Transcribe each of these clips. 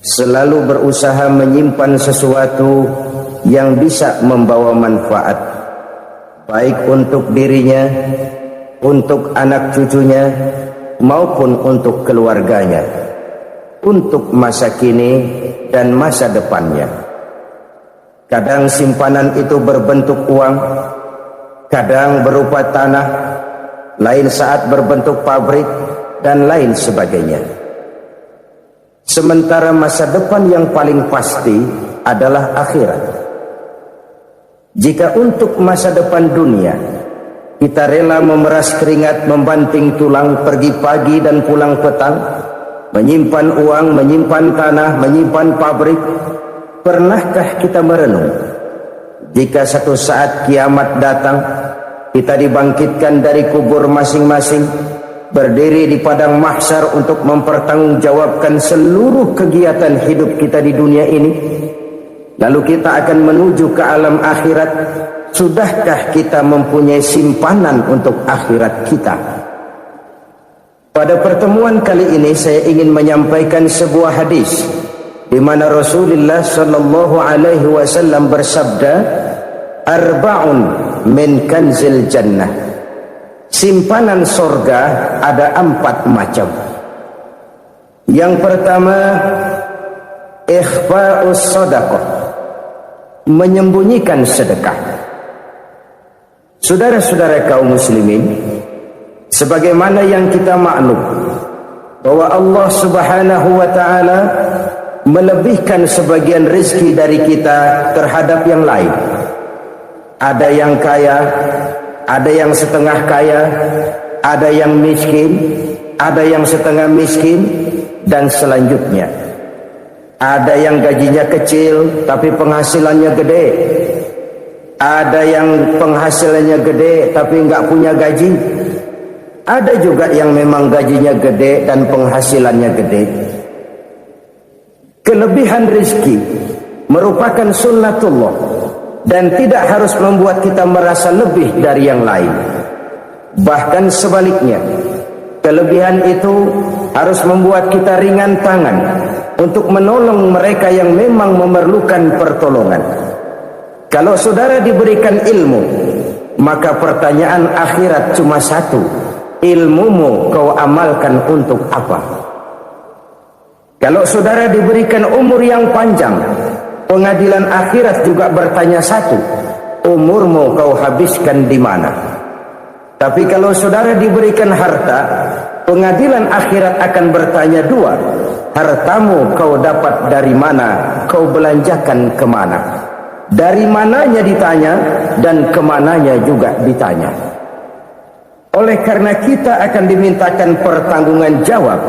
selalu berusaha menyimpan sesuatu yang bisa membawa manfaat, baik untuk dirinya, untuk anak cucunya, maupun untuk keluarganya, untuk masa kini dan masa depannya. Kadang simpanan itu berbentuk uang, kadang berupa tanah, lain saat berbentuk pabrik, dan lain sebagainya. Sementara masa depan yang paling pasti adalah akhirat. Jika untuk masa depan dunia kita rela memeras keringat, membanting tulang, pergi pagi dan pulang petang, menyimpan uang, menyimpan tanah, menyimpan pabrik, pernahkah kita merenung jika satu saat kiamat datang, kita dibangkitkan dari kubur masing-masing, berdiri di padang mahsyar untuk mempertanggungjawabkan seluruh kegiatan hidup kita di dunia ini, lalu kita akan menuju ke alam akhirat? Sudahkah kita mempunyai simpanan untuk akhirat kita? Pada pertemuan kali ini saya ingin menyampaikan sebuah hadis di mana Rasulullah sallallahu alaihi wasallam bersabda, "Arba'un min kanzil jannah." Simpanan sorga ada 4 macam. Yang pertama, ikhfa'us sadaqah, menyembunyikan sedekah. Saudara-saudara kaum muslimin, sebagaimana yang kita maklum bahwa Allah Subhanahu wa taala melebihkan sebagian rezeki dari kita terhadap yang lain. Ada yang kaya, ada yang setengah kaya, ada yang miskin, ada yang setengah miskin, dan selanjutnya. Ada yang gajinya kecil tapi penghasilannya gede. Ada yang penghasilannya gede tapi nggak punya gaji. Ada juga yang memang gajinya gede dan penghasilannya gede. Kelebihan rezeki merupakan sunnatullah dan tidak harus membuat kita merasa lebih dari yang lain. Bahkan sebaliknya, kelebihan itu harus membuat kita ringan tangan untuk menolong mereka yang memang memerlukan pertolongan. Kalau saudara diberikan ilmu, maka pertanyaan akhirat cuma satu: ilmumu kau amalkan untuk apa? Kalau saudara diberikan umur yang panjang, pengadilan akhirat juga bertanya satu: umurmu kau habiskan di mana? Tapi kalau saudara diberikan harta, pengadilan akhirat akan bertanya dua: hartamu kau dapat dari mana, kau belanjakan kemana? Dari mananya ditanya, dan kemananya juga ditanya. Oleh karena kita akan dimintakan pertanggungan jawab,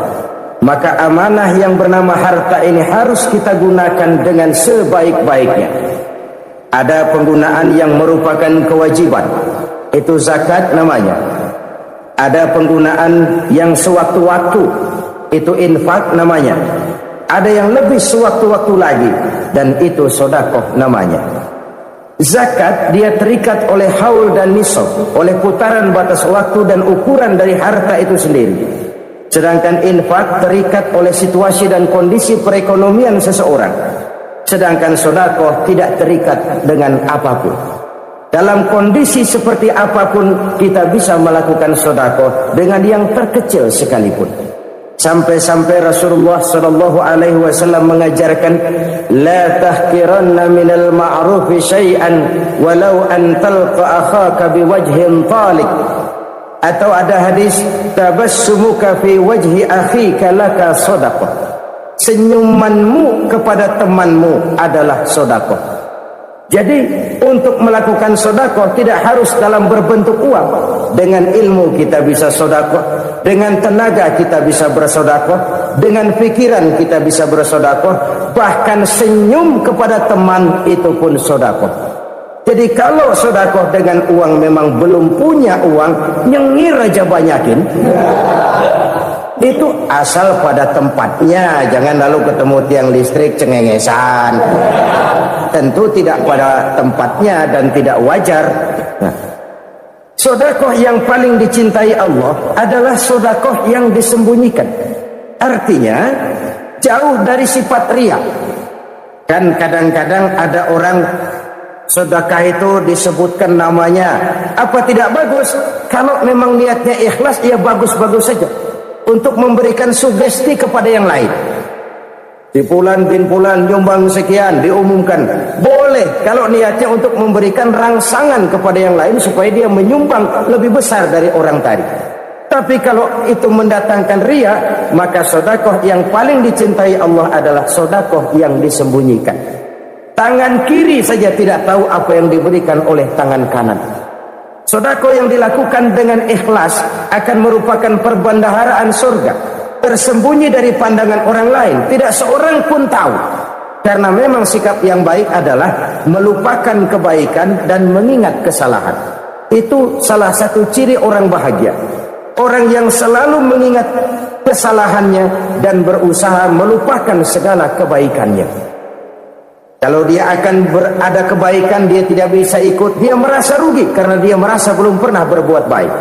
maka amanah yang bernama harta ini harus kita gunakan dengan sebaik-baiknya. Ada penggunaan yang merupakan kewajiban, itu zakat namanya. Ada penggunaan yang sewaktu-waktu, itu infak namanya. Ada yang lebih sewaktu-waktu lagi, dan itu sedekah namanya. Zakat dia terikat oleh haul dan nisab, oleh putaran batas waktu dan ukuran dari harta itu sendiri. Sedangkan infak terikat oleh situasi dan kondisi perekonomian seseorang. Sedangkan sedekah tidak terikat dengan apapun. Dalam kondisi seperti apapun kita bisa melakukan sedekah dengan yang terkecil sekalipun. Sampai-sampai Rasulullah sallallahu alaihi wasallam mengajarkan, la tahqiranna minal ma'rufi syai'an walau an talqa akhaka biwajhin talik. Atau ada hadis, tabassumuka fi wajhi akhika laka shadaqah. Senyumanmu kepada temanmu adalah sedekah. Jadi untuk melakukan sedekah tidak harus dalam berbentuk uang. Dengan ilmu kita bisa sedekah, dengan tenaga kita bisa bersedekah, dengan pikiran kita bisa bersedekah, bahkan senyum kepada teman itu pun sedekah. Jadi kalau sedekah dengan uang memang belum punya uang, nyengir aja banyakin. Itu asal pada tempatnya, jangan lalu ketemu tiang listrik cengengesan. Tentu tidak pada tempatnya dan tidak wajar. Nah, sedekah yang paling dicintai Allah adalah sedekah yang disembunyikan. Artinya, jauh dari sifat riya. Kan kadang-kadang ada orang sedekah itu disebutkan namanya, apa tidak bagus? Kalau memang niatnya ikhlas, ya bagus-bagus saja untuk memberikan sugesti kepada yang lain. Di Fulan bin Fulan nyumbang sekian, diumumkan. Boleh kalau niatnya untuk memberikan rangsangan kepada yang lain supaya dia menyumbang lebih besar dari orang tadi. Tapi kalau itu mendatangkan riya, maka sedekah yang paling dicintai Allah adalah sedekah yang disembunyikan. Tangan kiri saja tidak tahu apa yang diberikan oleh tangan kanan. Sedekah yang dilakukan dengan ikhlas akan merupakan perbendaharaan surga, tersembunyi dari pandangan orang lain, tidak seorang pun tahu. Karena memang sikap yang baik adalah melupakan kebaikan dan mengingat kesalahan. Itu salah satu ciri orang bahagia. Orang yang selalu mengingat kesalahannya dan berusaha melupakan segala kebaikannya. Kalau dia akan ada kebaikan, dia tidak bisa ikut, dia merasa rugi karena dia merasa belum pernah berbuat baik.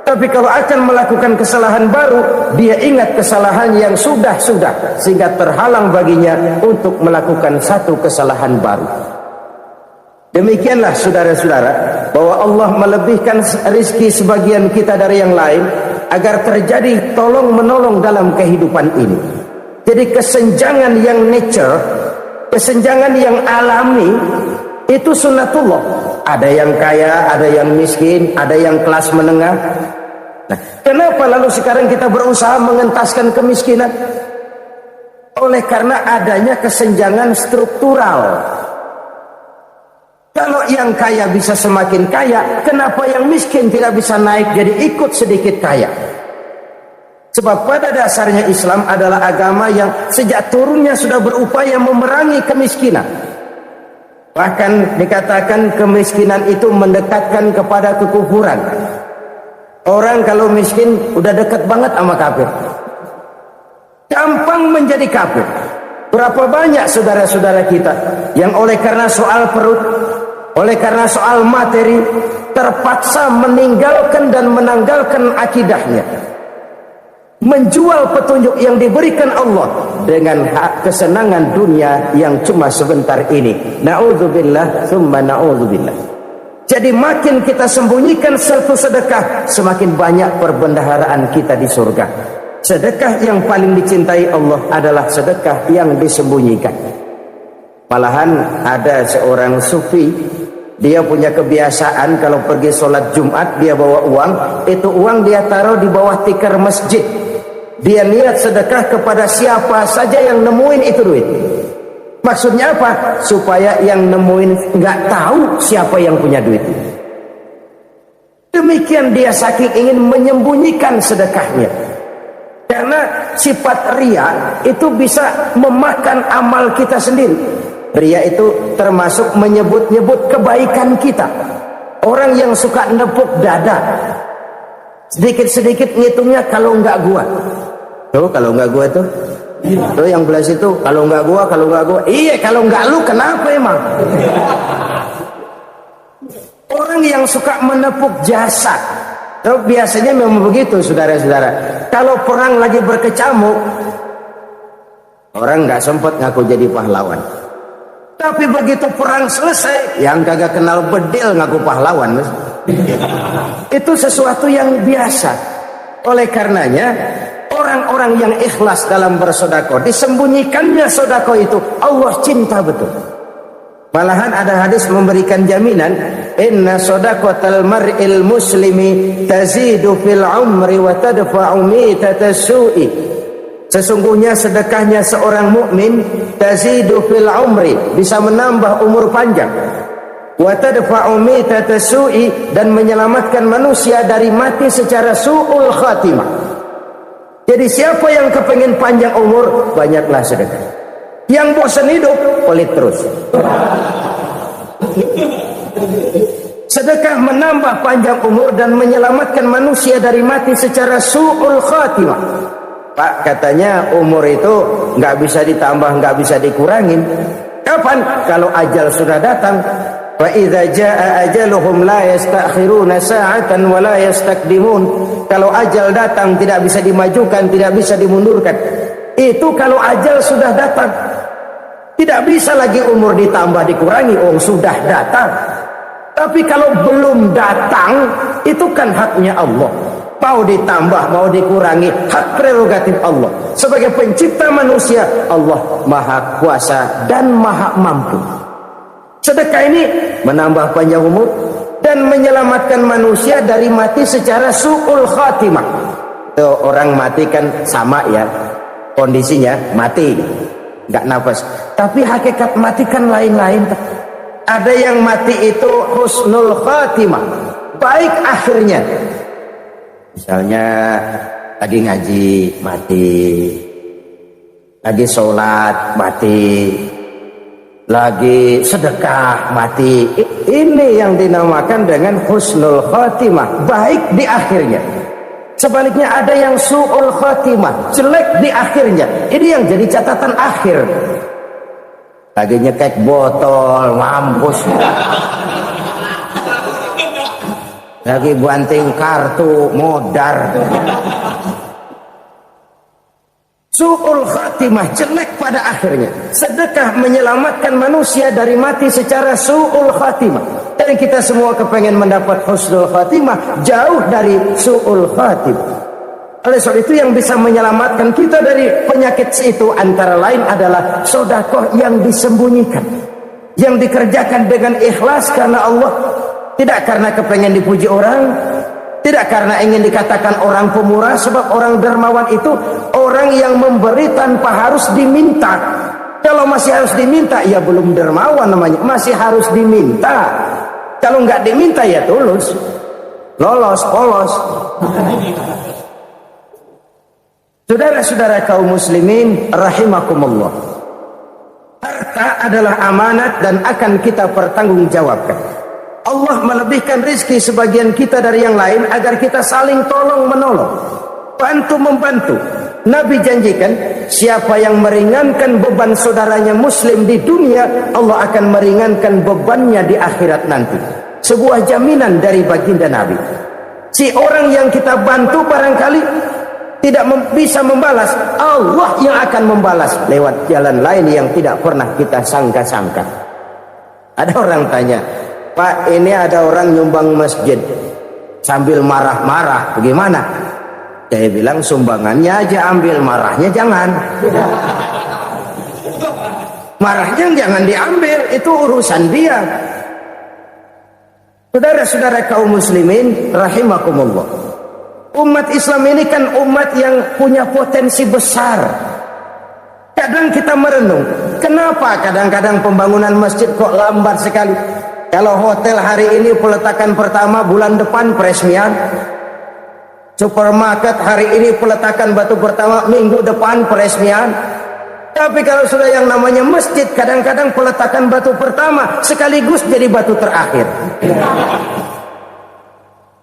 Tapi kalau akan melakukan kesalahan baru, dia ingat kesalahan yang sudah-sudah, sehingga terhalang baginya untuk melakukan satu kesalahan baru. Demikianlah saudara-saudara, bahwa Allah melebihkan rizki sebagian kita dari yang lain agar terjadi tolong-menolong dalam kehidupan ini. Jadi kesenjangan yang nature, kesenjangan yang alami, itu sunnatullah. Ada yang kaya, ada yang miskin, ada yang kelas menengah. Nah, kenapa lalu sekarang kita berusaha mengentaskan kemiskinan? Oleh karena adanya kesenjangan struktural. Kalau yang kaya bisa semakin kaya, kenapa yang miskin tidak bisa naik jadi ikut sedikit kaya? Sebab pada dasarnya Islam adalah agama yang sejak turunnya sudah berupaya memerangi kemiskinan. Bahkan dikatakan kemiskinan itu mendekatkan kepada kekufuran. Orang kalau miskin udah dekat banget sama kafir, gampang menjadi kafir. Berapa banyak saudara-saudara kita yang oleh karena soal perut, oleh karena soal materi, terpaksa meninggalkan dan menanggalkan akidahnya, menjual petunjuk yang diberikan Allah dengan hak kesenangan dunia yang cuma sebentar ini. Na'udzubillah summa na'udzubillah. Jadi makin kita sembunyikan satu sedekah, semakin banyak perbendaharaan kita di surga. Sedekah yang paling dicintai Allah adalah sedekah yang disembunyikan. Malahan ada seorang sufi, dia punya kebiasaan kalau pergi sholat Jumat dia bawa uang, itu uang dia taruh di bawah tikar masjid. Dia niat sedekah kepada siapa saja yang nemuin itu duit. Maksudnya apa? Supaya yang nemuin nggak tahu siapa yang punya duit. Demikian dia saking ingin menyembunyikan sedekahnya. Karena sifat riya itu bisa memakan amal kita sendiri. Riya itu termasuk menyebut-nyebut kebaikan kita. Orang yang suka nepuk dada, sedikit-sedikit ngitungnya kalau nggak gua. Tuh kalau nggak gua tuh. Tuh yang belas itu kalau nggak gua, kalau nggak gua. Iya kalau nggak lu kenapa emang? Orang yang suka menepuk jasad, biasanya memang begitu saudara-saudara. Kalau perang lagi berkecamuk, orang nggak sempat ngaku jadi pahlawan. Tapi begitu perang selesai, yang kagak kenal bedil ngaku pahlawan. Itu sesuatu yang biasa. Oleh karenanya, orang-orang yang ikhlas dalam bersedekah, disembunyikannya sedekah itu Allah cinta betul. Malahan ada hadis memberikan jaminan, inna shadaqatal mar'il muslimi tazidu fil umri wa tadfa'u mitatas su'i. Sesungguhnya sedekahnya seorang mukmin tazidu fil umri, bisa menambah umur panjang, wa tadfa'u mitatas su'i, dan menyelamatkan manusia dari mati secara su'ul khatimah. Jadi siapa yang kepengen panjang umur, banyaklah sedekah. Yang bosan hidup, pelit terus. Sedekah menambah panjang umur dan menyelamatkan manusia dari mati secara su'ul khatimah. Pak, katanya umur itu nggak bisa ditambah, nggak bisa dikurangin. Kapan? Kalau ajal sudah datang. Wa idza jaa ajaluhum la yastakhiruna sa'atan wa la yastakdimun. Kalau ajal datang tidak bisa dimajukan, tidak bisa dimundurkan. Itu kalau ajal sudah datang. Tidak bisa lagi umur ditambah dikurangi, sudah datang. Tapi kalau belum datang, itu kan haknya Allah. Mau ditambah, mau dikurangi, hak prerogatif Allah. Sebagai pencipta manusia, Allah maha kuasa dan maha mampu. Sedekah ini menambah panjang umur dan menyelamatkan manusia dari mati secara su'ul khatimah. Orang mati kan sama ya, kondisinya mati, nggak nafas. Tapi hakikat mati kan lain-lain. Ada yang mati itu husnul khatimah, baik akhirnya. Misalnya lagi ngaji mati, lagi sholat mati, lagi sedekah mati. Ini yang dinamakan dengan husnul khatimah, baik di akhirnya. Sebaliknya ada yang su'ul khatimah, jelek di akhirnya. Ini yang jadi catatan akhir. Lagi nyekek botol, mampus. Lagi banting kartu, modar. Su'ul khatimah, jelek pada akhirnya. Sedekah menyelamatkan manusia dari mati secara su'ul khatimah. Dan kita semua kepengen mendapat husnul khatimah, jauh dari su'ul khatimah. Oleh sebab itu yang bisa menyelamatkan kita dari penyakit itu antara lain adalah sedekah yang disembunyikan, yang dikerjakan dengan ikhlas karena Allah. Tidak karena kepengen dipuji orang, tidak karena ingin dikatakan orang pemurah. Sebab orang dermawan itu orang yang memberi tanpa harus diminta. Kalau masih harus diminta, ya belum dermawan namanya. Masih harus diminta. Kalau nggak diminta ya tulus, lolos, polos. Saudara-saudara kaum muslimin rahimakumullah, harta adalah amanat dan akan kita pertanggungjawabkan. Allah melebihkan rizki sebagian kita dari yang lain agar kita saling tolong menolong, bantu membantu. Nabi janjikan, siapa yang meringankan beban saudaranya muslim di dunia, Allah akan meringankan bebannya di akhirat nanti. Sebuah jaminan dari baginda Nabi. Si orang yang kita bantu barangkali tidak bisa membalas, Allah yang akan membalas lewat jalan lain yang tidak pernah kita sangka-sangka. Ada orang tanya, Pak, ini ada orang nyumbang masjid sambil marah-marah, bagaimana? Saya bilang sumbangannya aja ambil, marahnya jangan. Marahnya jangan diambil, itu urusan dia. Saudara-saudara kaum muslimin rahimakumullah, umat Islam ini kan umat yang punya potensi besar. Kadang kita merenung, kenapa kadang-kadang pembangunan masjid kok lambat sekali? Kalau hotel hari ini peletakan pertama, bulan depan peresmian. Supermarket hari ini peletakan batu pertama, minggu depan peresmian. Tapi kalau sudah yang namanya masjid, kadang-kadang peletakan batu pertama sekaligus jadi batu terakhir.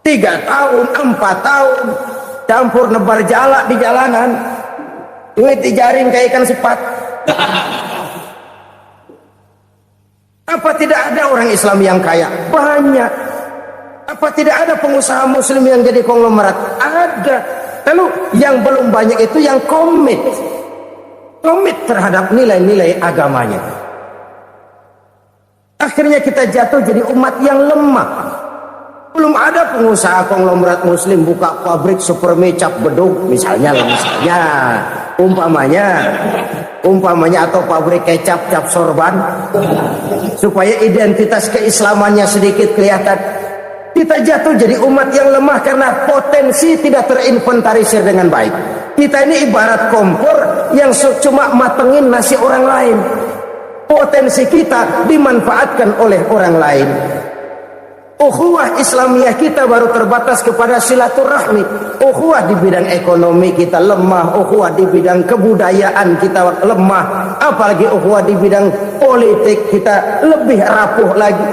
3 tahun, 4 tahun, campur nebar jalak di jalanan, duit dijaring kayak ikan sepat. Apa tidak ada orang Islam yang kaya? Banyak. Apa tidak ada pengusaha muslim yang jadi konglomerat? Ada. Lalu yang belum banyak itu yang komit terhadap nilai-nilai agamanya. Akhirnya kita jatuh jadi umat yang lemah. Belum ada pengusaha konglomerat muslim buka pabrik superme cap beduk misalnya umpamanya atau pabrik kecap cap sorban supaya identitas keislamannya sedikit kelihatan. Kita jatuh jadi umat yang lemah karena potensi tidak terinventarisir dengan baik. Kita ini ibarat kompor yang cuma matengin nasi orang lain. Potensi kita dimanfaatkan oleh orang lain. Ukhuwah Islamiyah kita baru terbatas kepada silaturahmi. Ukhuwah di bidang ekonomi kita lemah, ukhuwah di bidang kebudayaan kita lemah, apalagi ukhuwah di bidang politik kita lebih rapuh lagi.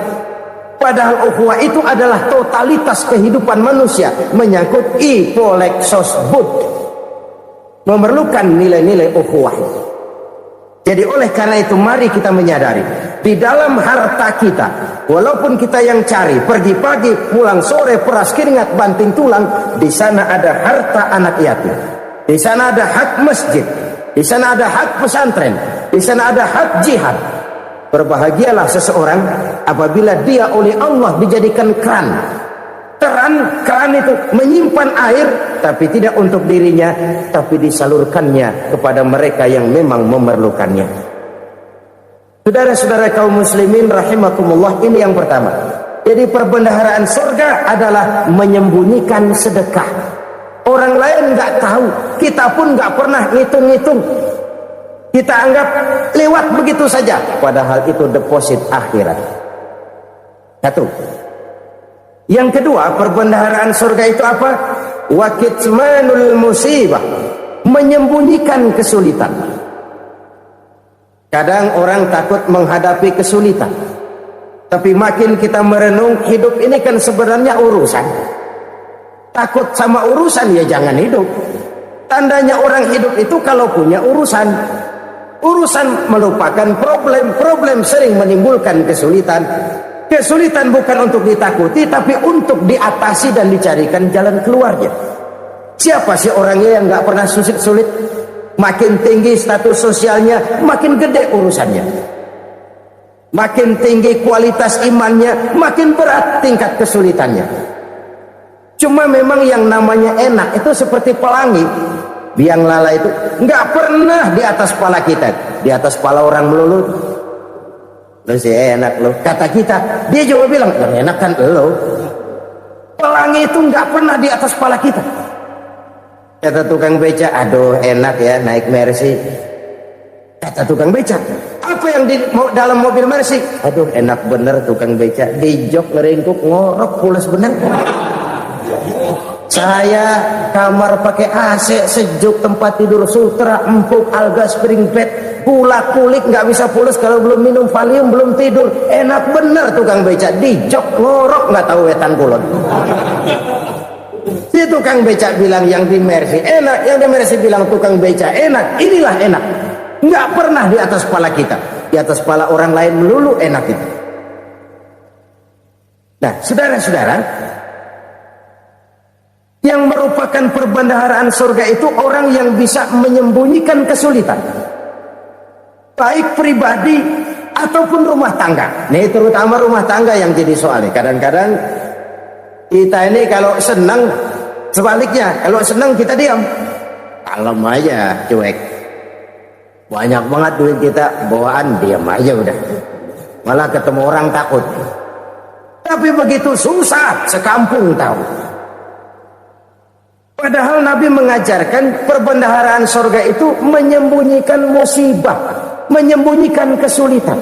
Padahal ukhuwah itu adalah totalitas kehidupan manusia, menyangkut ipolek sosbud, memerlukan nilai-nilai ukhuwah. Jadi oleh karena itu mari kita menyadari, di dalam harta kita, walaupun kita yang cari, pergi pagi, pulang sore, peras keringat, banting tulang, di sana ada harta anak yatim, di sana ada hak masjid, di sana ada hak pesantren, di sana ada hak jihad. Berbahagialah seseorang apabila dia oleh Allah dijadikan keran. Keran itu menyimpan air, tapi tidak untuk dirinya, tapi disalurkannya kepada mereka yang memang memerlukannya. Saudara-saudara kaum muslimin rahimakumullah, ini yang pertama. Jadi perbendaharaan surga adalah menyembunyikan sedekah. Orang lain nggak tahu, kita pun nggak pernah ngitung-ngitung. Kita anggap lewat begitu saja, padahal itu deposit akhirat. Satu. Yang kedua, perbendaharaan surga itu apa? Wa kitmanul musibah, menyembunyikan kesulitan. Kadang orang takut menghadapi kesulitan, tapi makin kita merenung, hidup ini kan sebenarnya urusan. Takut sama urusan, ya jangan hidup. Tandanya orang hidup itu kalau punya urusan. Urusan melupakan problem, problem sering menimbulkan kesulitan. Kesulitan bukan untuk ditakuti, tapi untuk diatasi dan dicarikan jalan keluarnya. Siapa sih orangnya yang nggak pernah sulit? Makin tinggi status sosialnya, makin gede urusannya. Makin tinggi kualitas imannya, makin berat tingkat kesulitannya. Cuma memang yang namanya enak itu seperti pelangi. Biang lala itu nggak pernah di atas kepala kita, di atas kepala orang melulu. Lu sih enak lo, kata kita. Dia juga bilang yang enak kan lo. Pelangi itu nggak pernah di atas kepala kita. Kata tukang beca, aduh enak ya naik Mercy. Kata tukang beca, apa yang di dalam mobil Mercy? Aduh enak bener tukang beca, di jok ngeringkuk ngorok pulas bener. Saya kamar pakai AC sejuk, tempat tidur sutra empuk, alga spring bed, kulak kulik nggak bisa pulas kalau belum minum Valium, belum tidur. Enak bener tukang beca, di jok ngorok nggak tahu wetan kulon. Si tukang beca bilang yang di Mercy enak, yang di Mercy bilang tukang beca enak. Inilah enak, nggak pernah di atas kepala kita, di atas kepala orang lain melulu enak itu. Nah, saudara-saudara, yang merupakan perbendaharaan surga itu orang yang bisa menyembunyikan kesulitan, baik pribadi ataupun rumah tangga. Nih terutama rumah tangga yang jadi soalnya. Kadang-kadang kita ini kalau senang, sebaliknya kalau senang kita diam, kalem aja, cuek. Banyak banget duit kita bawaan, diam aja udah, malah ketemu orang takut. Tapi begitu susah sekampung tahu. Padahal Nabi mengajarkan perbendaharaan surga itu menyembunyikan musibah, menyembunyikan kesulitan.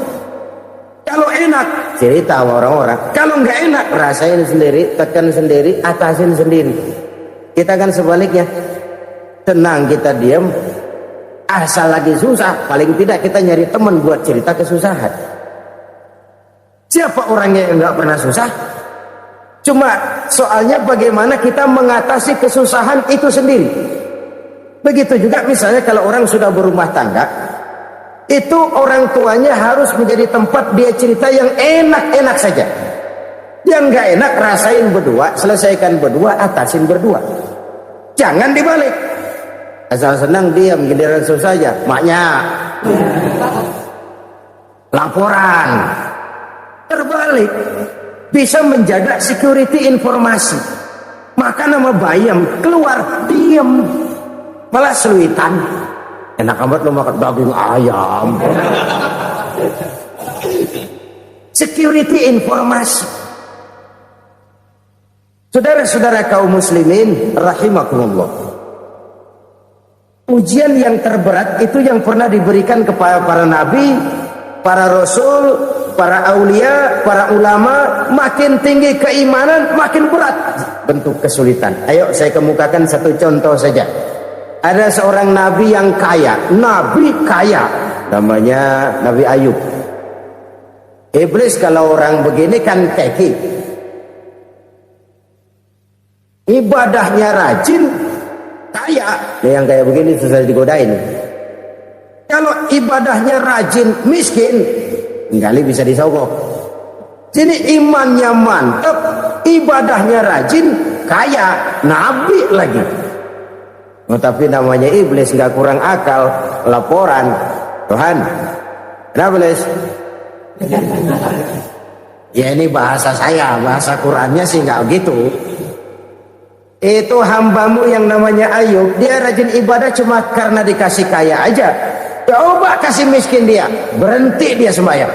Kalau enak, cerita sama orang-orang. Kalau nggak enak, rasain sendiri, tekan sendiri, atasin sendiri. Kita kan sebaliknya, tenang kita diam, asal lagi susah, paling tidak kita nyari teman buat cerita kesusahan. Siapa orangnya yang nggak pernah susah? Cuma soalnya bagaimana kita mengatasi kesusahan itu sendiri. Begitu juga misalnya kalau orang sudah berumah tangga, itu orang tuanya harus menjadi tempat dia cerita yang enak-enak saja. Yang nggak enak rasain berdua, selesaikan berdua, atasin berdua. Jangan dibalik. Asal senang diam, giliran susah aja. Maknya laporan. Terbalik. Bisa menjaga security informasi. Maka nama bayam keluar diam, malah seluitan. Enak amat lo makan daging ayam. Security informasi. Saudara-saudara kaum muslimin rahimakumullah, ujian yang terberat itu yang pernah diberikan kepada para nabi, para rasul, para aulia, para ulama. Makin tinggi keimanan, makin berat bentuk kesulitan. Ayo saya kemukakan satu contoh saja. Ada seorang nabi yang kaya, nabi kaya, namanya Nabi Ayub. Iblis kalau orang begini kan keki, ibadahnya rajin, kaya. Yang kayak begini susah digodain. Kalau ibadahnya rajin, miskin, kali bisa disogok. Sini imannya mantap, ibadahnya rajin, kaya, nabi lagi. Oh, tapi namanya iblis, nggak kurang akal. Laporan, Tuhan, kenapa iblis? Ya ini bahasa saya, bahasa Qurannya sih nggak gitu. Itu hambamu yang namanya Ayub, dia rajin ibadah cuma karena dikasih kaya aja. Coba kasih miskin dia, berhenti dia sembahyang.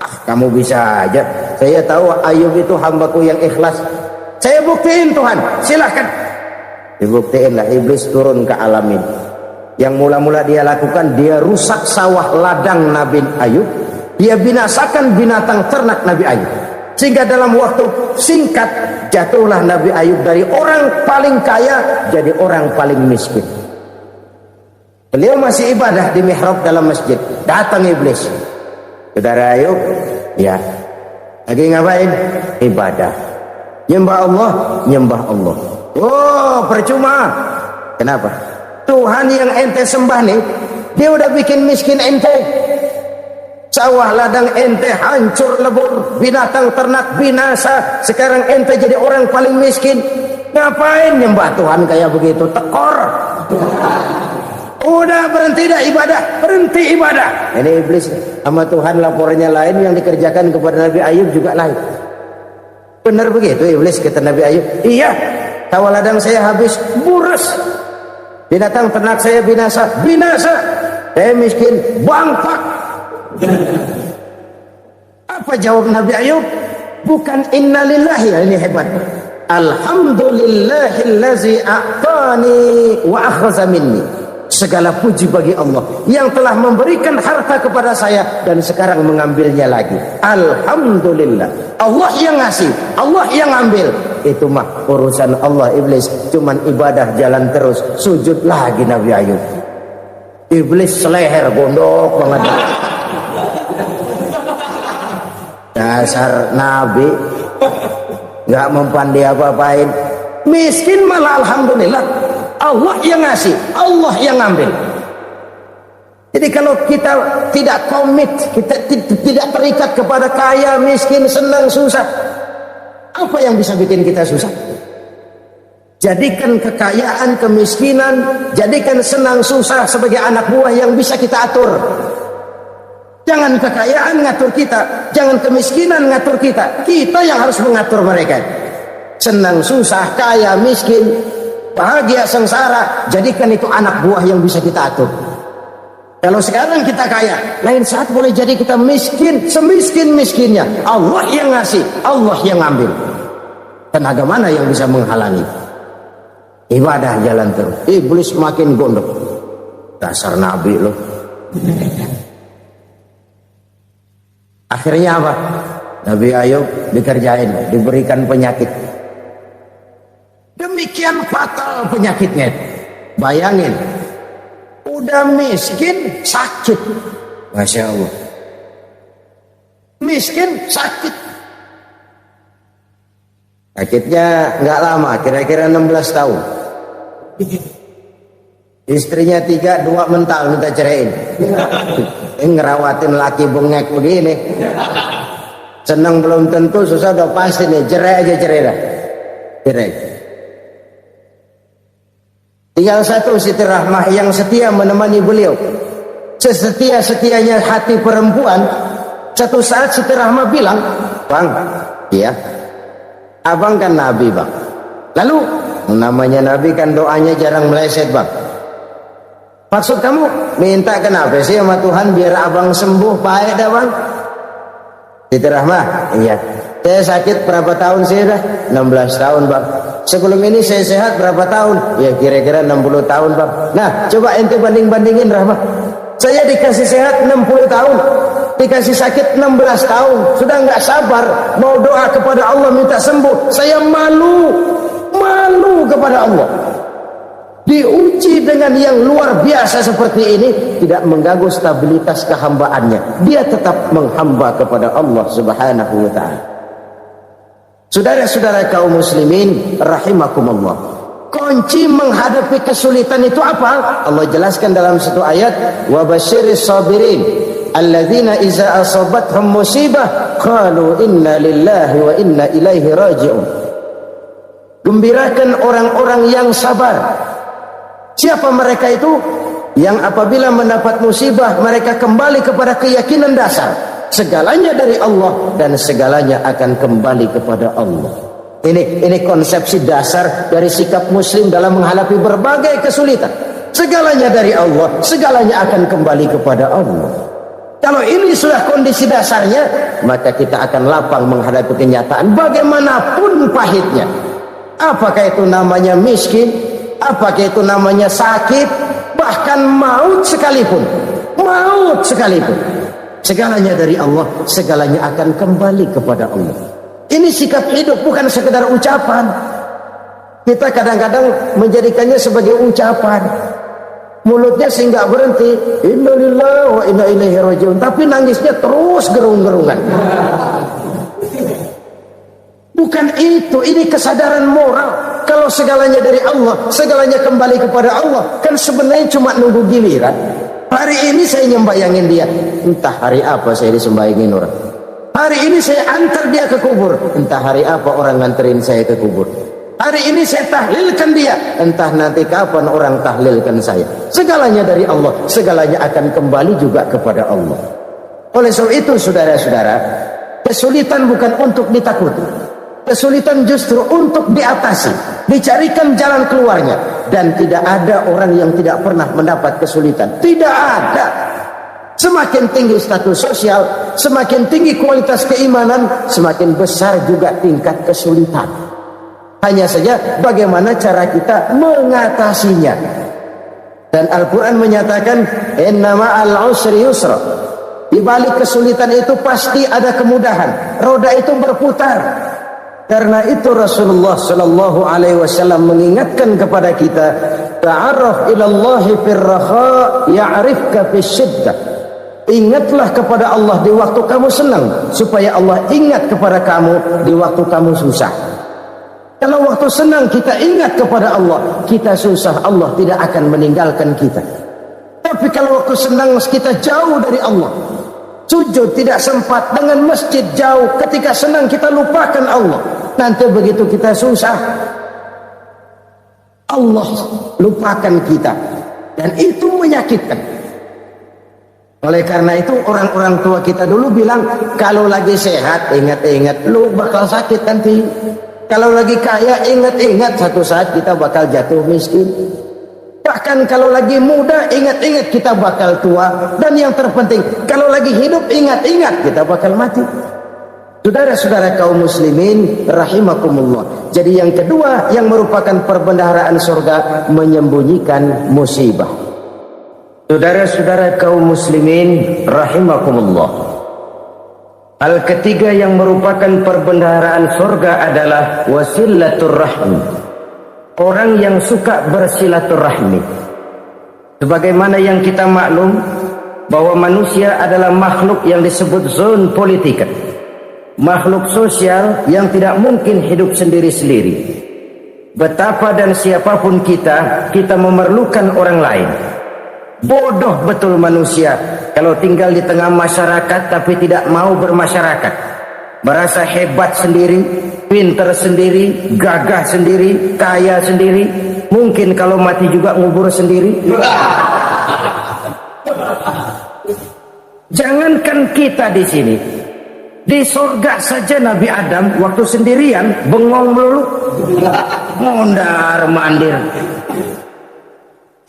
Ah, kamu bisa aja. Saya tahu Ayub itu hambaku yang ikhlas. Saya buktiin Tuhan, silahkan. Dibuktiinlah, iblis turun ke alam ini. Yang mula-mula dia lakukan, dia rusak sawah ladang Nabi Ayub. Dia binasakan binatang ternak Nabi Ayub. Sehingga dalam waktu singkat jatuhlah Nabi Ayub dari orang paling kaya jadi orang paling miskin. Beliau masih ibadah di mihrab dalam masjid. Datang iblis. Saudara Ayub, ya, lagi ngapain? Ibadah. Nyembah Allah, nyembah Allah. Oh, percuma. Kenapa? Tuhan yang ente sembah nih, dia udah bikin miskin ente. Sawah ladang ente hancur lebur, binatang ternak binasa. Sekarang ente jadi orang paling miskin. Ngapain nyembah Tuhan kayak begitu? Tekor. Udah berhenti dah ibadah, berhenti ibadah. Ini iblis sama Tuhan laporannya lain, yang dikerjakan kepada Nabi Ayub juga lain. Benar begitu iblis, kata Nabi Ayub. Iya. Sawah ladang saya habis, buras. Binatang ternak saya binasa, binasa. Saya miskin, bangpak. Apa jawab Nabi Ayub? Bukan innalillahi, ini hebat. Alhamdulillahillazi a'tani wa akhadha minni. Segala puji bagi Allah yang telah memberikan harta kepada saya dan sekarang mengambilnya lagi. Alhamdulillah. Allah yang ngasih, Allah yang ambil. Itu mah urusan Allah. Iblis cuman ibadah jalan terus, sujud lagi Nabi Ayub. Iblis seleher gondok banget. Dasar Nabi nggak mempan dia apa-apain. Miskin malah alhamdulillah. Allah yang ngasih, Allah yang ngambil. Jadi kalau kita tidak komit, kita tidak terikat kepada kaya, miskin, senang, susah, apa yang bisa bikin kita susah? Jadikan kekayaan, kemiskinan, jadikan senang, susah sebagai anak buah yang bisa kita atur. Jangan kekayaan ngatur kita, jangan kemiskinan ngatur kita. Kita yang harus mengatur mereka. Senang, susah, kaya, miskin, bahagia, sengsara, jadikan itu anak buah yang bisa kita atur. Kalau sekarang kita kaya, lain saat boleh jadi kita miskin, semiskin-miskinnya. Allah yang ngasih, Allah yang ngambil. Tenaga mana yang bisa menghalangi? Ibadah jalan terus. Iblis makin gondok. Dasar Nabi loh. Akhirnya apa? Nabi Ayub dikerjain, diberikan penyakit. Demikian fatal penyakitnya. Bayangin, udah miskin sakit. Masya Allah. Miskin sakit. Sakitnya nggak lama, kira-kira 16 tahun. Istrinya 3, 2 mental minta ceraiin. Ngerawatin laki bengek begini. Senang belum tentu, susah udah pasti nih. Cerai aja, cerai dah. Cerai. Tinggal satu Siti Rahmah yang setia menemani beliau. Sesetia-setianya hati perempuan. Satu saat Siti Rahmah bilang, "Bang, iya, abang kan Nabi bang. Lalu namanya Nabi kan doanya jarang meleset bang. Maksud kamu minta kenapa sih sama Tuhan biar abang sembuh baik dah bang?" Siti Rahmah, iya. Saya sakit berapa tahun sih dah? 16 tahun bang. Sebelum ini saya sehat berapa tahun? Ya kira-kira 60 tahun bang. Nah coba ente banding-bandingin Rahmah. Saya dikasih sehat 60 tahun, dikasih sakit 16 tahun. Sudah nggak sabar mau doa kepada Allah minta sembuh. Saya malu kepada Allah. Diuji dengan yang luar biasa seperti ini, tidak mengganggu stabilitas kehambaannya. Dia tetap menghamba kepada Allah Subhanahu wa ta'ala. Saudara-saudara kaum muslimin rahimakumullah. Kunci menghadapi kesulitan itu apa? Allah jelaskan dalam satu ayat, wa basyiris sabirin alladzina iza asabathum musibah qalu inna lillahi wa inna ilaihi raji'un. Gembirakan orang-orang yang sabar Siapa mereka itu? Yang apabila mendapat musibah mereka kembali kepada keyakinan dasar, segalanya dari Allah dan segalanya akan kembali kepada Allah. Ini konsepsi dasar dari sikap muslim dalam menghadapi berbagai kesulitan. Segalanya dari Allah, segalanya akan kembali kepada Allah. Kalau ini sudah kondisi dasarnya, maka kita akan lapang menghadapi kenyataan bagaimanapun pahitnya. Apakah itu namanya miskin, apakah itu namanya sakit, bahkan maut sekalipun. Maut sekalipun, segalanya dari Allah, segalanya akan kembali kepada Allah. Ini sikap hidup, bukan sekedar ucapan. Kita kadang-kadang menjadikannya sebagai ucapan. Mulutnya sih nggak berhenti, innalillahi wa inna ilaihi rajiun, tapi nangisnya terus gerung-gerungan. Bukan itu, ini kesadaran moral. Kalau segalanya dari Allah, segalanya kembali kepada Allah, kan sebenarnya cuma nunggu giliran. Hari ini saya nyembayangin dia, entah hari apa saya disembayangin orang. Hari ini saya antar dia ke kubur, entah hari apa orang nganterin saya ke kubur. Hari ini saya tahlilkan dia, entah nanti kapan orang tahlilkan saya. Segalanya dari Allah, segalanya akan kembali juga kepada Allah. Oleh sebab itu saudara-saudara, kesulitan bukan untuk ditakuti, kesulitan justru untuk diatasi, dicarikan jalan keluarnya. Dan tidak ada orang yang tidak pernah mendapat kesulitan, tidak ada. Semakin tinggi status sosial, semakin tinggi kualitas keimanan, semakin besar juga tingkat kesulitan. Hanya saja bagaimana cara kita mengatasinya. Dan Al-Quran menyatakan inna ma'al usri yusra. Di balik kesulitan itu pasti ada kemudahan. Roda itu berputar. Karena itu Rasulullah sallallahu alaihi wasallam mengingatkan kepada kita, ta'arraf ila Allah fir raha ya'rifka fis syiddah. Ingatlah kepada Allah di waktu kamu senang, supaya Allah ingat kepada kamu di waktu kamu susah. Kalau waktu senang kita ingat kepada Allah, kita susah, Allah tidak akan meninggalkan kita. Tapi kalau waktu senang kita jauh dari Allah, sujud tidak sempat, dengan masjid jauh, ketika senang kita lupakan Allah. Nanti begitu kita susah, Allah lupakan kita. Dan itu menyakitkan. Oleh karena itu orang-orang tua kita dulu bilang, kalau lagi sehat ingat-ingat lu bakal sakit nanti. Kalau lagi kaya ingat-ingat satu saat kita bakal jatuh miskin. Bahkan kalau lagi muda ingat-ingat kita bakal tua. Dan yang terpenting, kalau lagi hidup ingat-ingat kita bakal mati. Saudara-saudara kaum muslimin rahimakumullah. Jadi yang kedua yang merupakan perbendaharaan surga, menyembunyikan musibah. Saudara-saudara kaum muslimin rahimakumullah. Hal ketiga yang merupakan perbendaharaan surga adalah wasilatur rahmi. Orang yang suka bersilaturahmi. Sebagaimana yang kita maklum bahwa manusia adalah makhluk yang disebut zon politika. Makhluk sosial yang tidak mungkin hidup sendiri-sendiri. Betapa dan siapapun kita memerlukan orang lain. Bodoh betul manusia kalau tinggal di tengah masyarakat tapi tidak mau bermasyarakat. Merasa hebat sendiri, pinter sendiri, gagah sendiri, kaya sendiri. Mungkin kalau mati juga ngubur sendiri. Jangankan kita di sini, di surga saja Nabi Adam waktu sendirian bengong melulu, mondar mandir.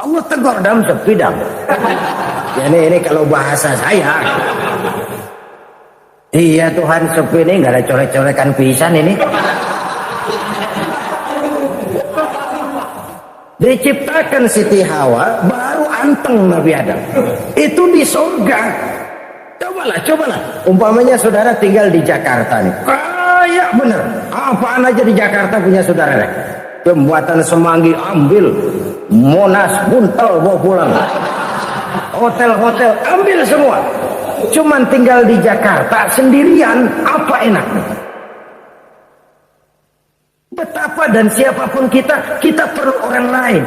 Allah tegur dalam sepi dam. Ini kalau bahasa saya. Iya Tuhan, sepi ini nggak ada colek-colekan pisan ini. Diciptakan Siti Hawa baru anteng Nabi Adam. Itu di surga. Cobalah. Umpamanya saudara tinggal di Jakarta nih. Kayak bener. Apaan aja di Jakarta punya saudara. Pembuatan Semanggi ambil. Monas buntel bawa pulang. Hotel-hotel ambil semua. Cuman tinggal di Jakarta sendirian, apa enaknya? Betapa dan siapapun kita perlu orang lain.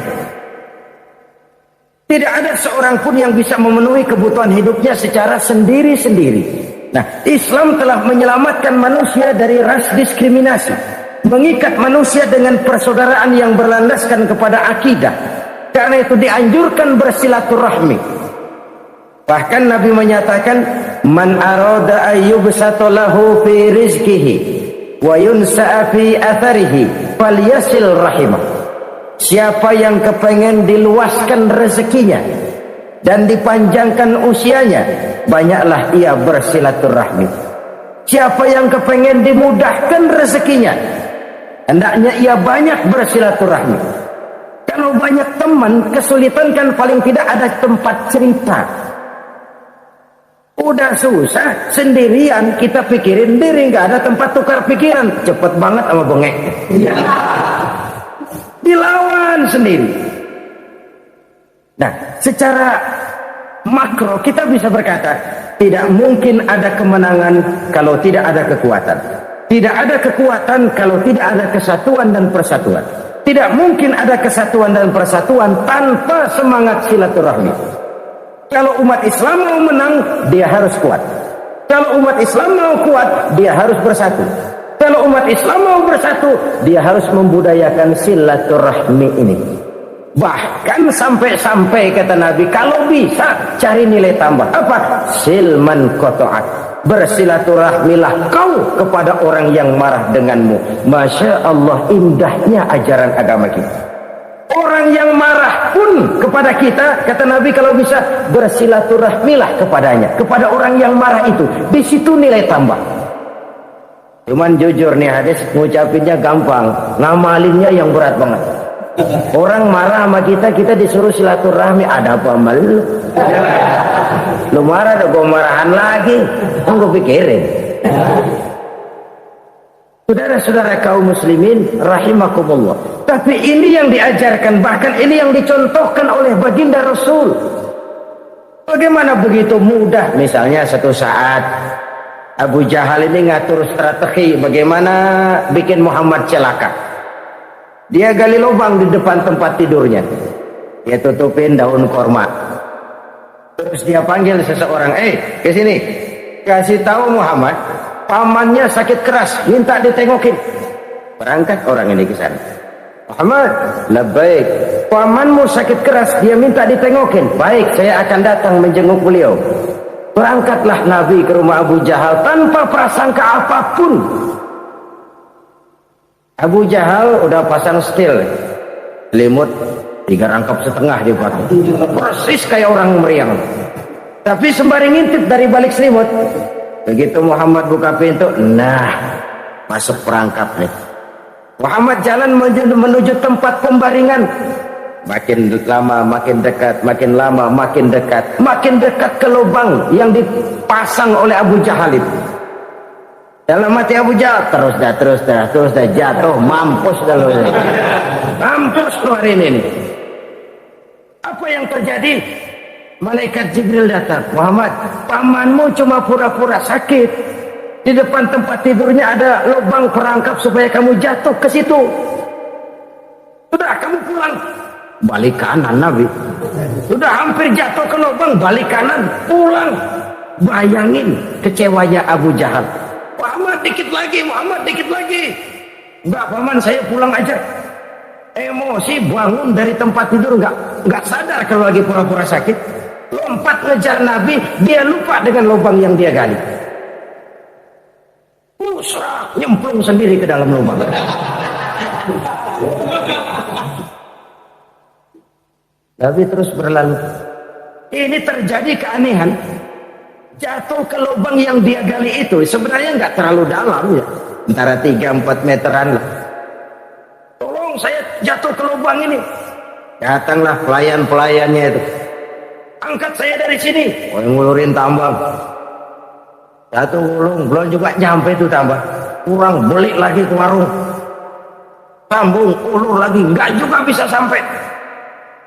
Tidak ada seorang pun yang bisa memenuhi kebutuhan hidupnya secara sendiri-sendiri. Nah, Islam telah menyelamatkan manusia dari ras diskriminasi, mengikat manusia dengan persaudaraan yang berlandaskan kepada akidah. Karena itu dianjurkan bersilaturahmi. Bahkan Nabi menyatakan, man arada ayyubsata lahu fi rizqihi wa yunsa'a fi atharihi falyasil rahimah. Siapa yang kepengen diluaskan rezekinya dan dipanjangkan usianya, banyaklah ia bersilaturahmi. Siapa yang kepengen dimudahkan rezekinya, hendaknya ia banyak bersilaturahmi. Kalau banyak teman, kesulitan kan paling tidak ada tempat cerita. Udah susah, sendirian kita pikirin diri, nggak ada tempat tukar pikiran. Cepet banget sama bengek. Dilawan sendiri. Nah, secara makro kita bisa berkata, tidak mungkin ada kemenangan kalau tidak ada kekuatan. Tidak ada kekuatan kalau tidak ada kesatuan dan persatuan. Tidak mungkin ada kesatuan dan persatuan tanpa semangat silaturahmi. Kalau umat Islam mau menang, dia harus kuat. Kalau umat Islam mau kuat, dia harus bersatu. Kalau umat Islam mau bersatu, dia harus membudayakan silaturahmi ini. Bahkan sampai-sampai kata Nabi, kalau bisa cari nilai tambah. Apa? Silman qata'at. Bersilaturahmilah kau kepada orang yang marah denganmu. Masya Allah, indahnya ajaran agama kita. Orang yang marah pun kepada kita, kata Nabi, kalau bisa bersilaturahmilah kepadanya, kepada orang yang marah itu. Di situ nilai tambah. Cuman jujur nih hadis, ngucapinnya gampang, ngamalinnya yang berat banget. Orang marah sama kita, kita disuruh silaturahmi. Ada apa mal lu? Lu marah, ada gua marahan lagi. Gue pikirin. Saudara-saudara kaum muslimin rahimakumullah. Tapi ini yang diajarkan, bahkan ini yang dicontohkan oleh baginda Rasul. Bagaimana begitu mudah, misalnya satu saat Abu Jahal ini ngatur strategi bagaimana bikin Muhammad celaka. Dia gali lubang di depan tempat tidurnya. Dia tutupin daun korma. Terus dia panggil seseorang, ke sini. Kasih tahu Muhammad, pamannya sakit keras, minta ditengokin. Berangkat orang ini ke sana. Muhammad, labbaik. Pamanmu sakit keras, dia minta ditengokin. Baik, saya akan datang menjenguk beliau. Berangkatlah Nabi ke rumah Abu Jahal tanpa prasangka apapun. Abu Jahal udah pasang setil, selimut 3 rangkap setengah dipakai, persis kayak orang meriang. Tapi sembari ngintip dari balik selimut, begitu Muhammad buka pintu, nah masuk perangkap nih. Muhammad jalan menuju tempat pembaringan. Makin lama makin dekat, makin lama makin dekat, makin dekat ke lubang yang dipasang oleh Abu Jahal itu. Dalam hati Abu Jahal, terus dah jatuh, mampus dah lu. Mampus lu hari ini. Apa yang terjadi? Malaikat Jibril datang. Muhammad, pamanmu cuma pura-pura sakit. Di depan tempat tidurnya ada lubang perangkap supaya kamu jatuh ke situ. Sudah, kamu pulang. Balik kanan Nabi. Sudah hampir jatuh ke lubang, balik kanan, pulang. Bayangin kecewanya Abu Jahal. Muhammad dikit lagi, Muhammad dikit lagi. Enggak, paman, saya pulang aja. Emosi bangun dari tempat tidur, enggak sadar kalau lagi pura-pura sakit. Lompat ngejar Nabi, dia lupa dengan lubang yang dia gali. Musrah, nyemplung sendiri ke dalam lubang. Nabi terus berlalu. Ini terjadi keanehan. Jatuh ke lubang yang dia gali itu sebenarnya nggak terlalu dalam ya, antara 3-4 meteran lah. Tolong saya jatuh ke lubang ini. Datanglah pelayan-pelayannya itu. Angkat saya dari sini. Ngulurin tambang. Satu gulung belum juga nyampe itu tambang. Kurang, beli lagi ke warung. Sambung, ulur lagi, nggak juga bisa sampai.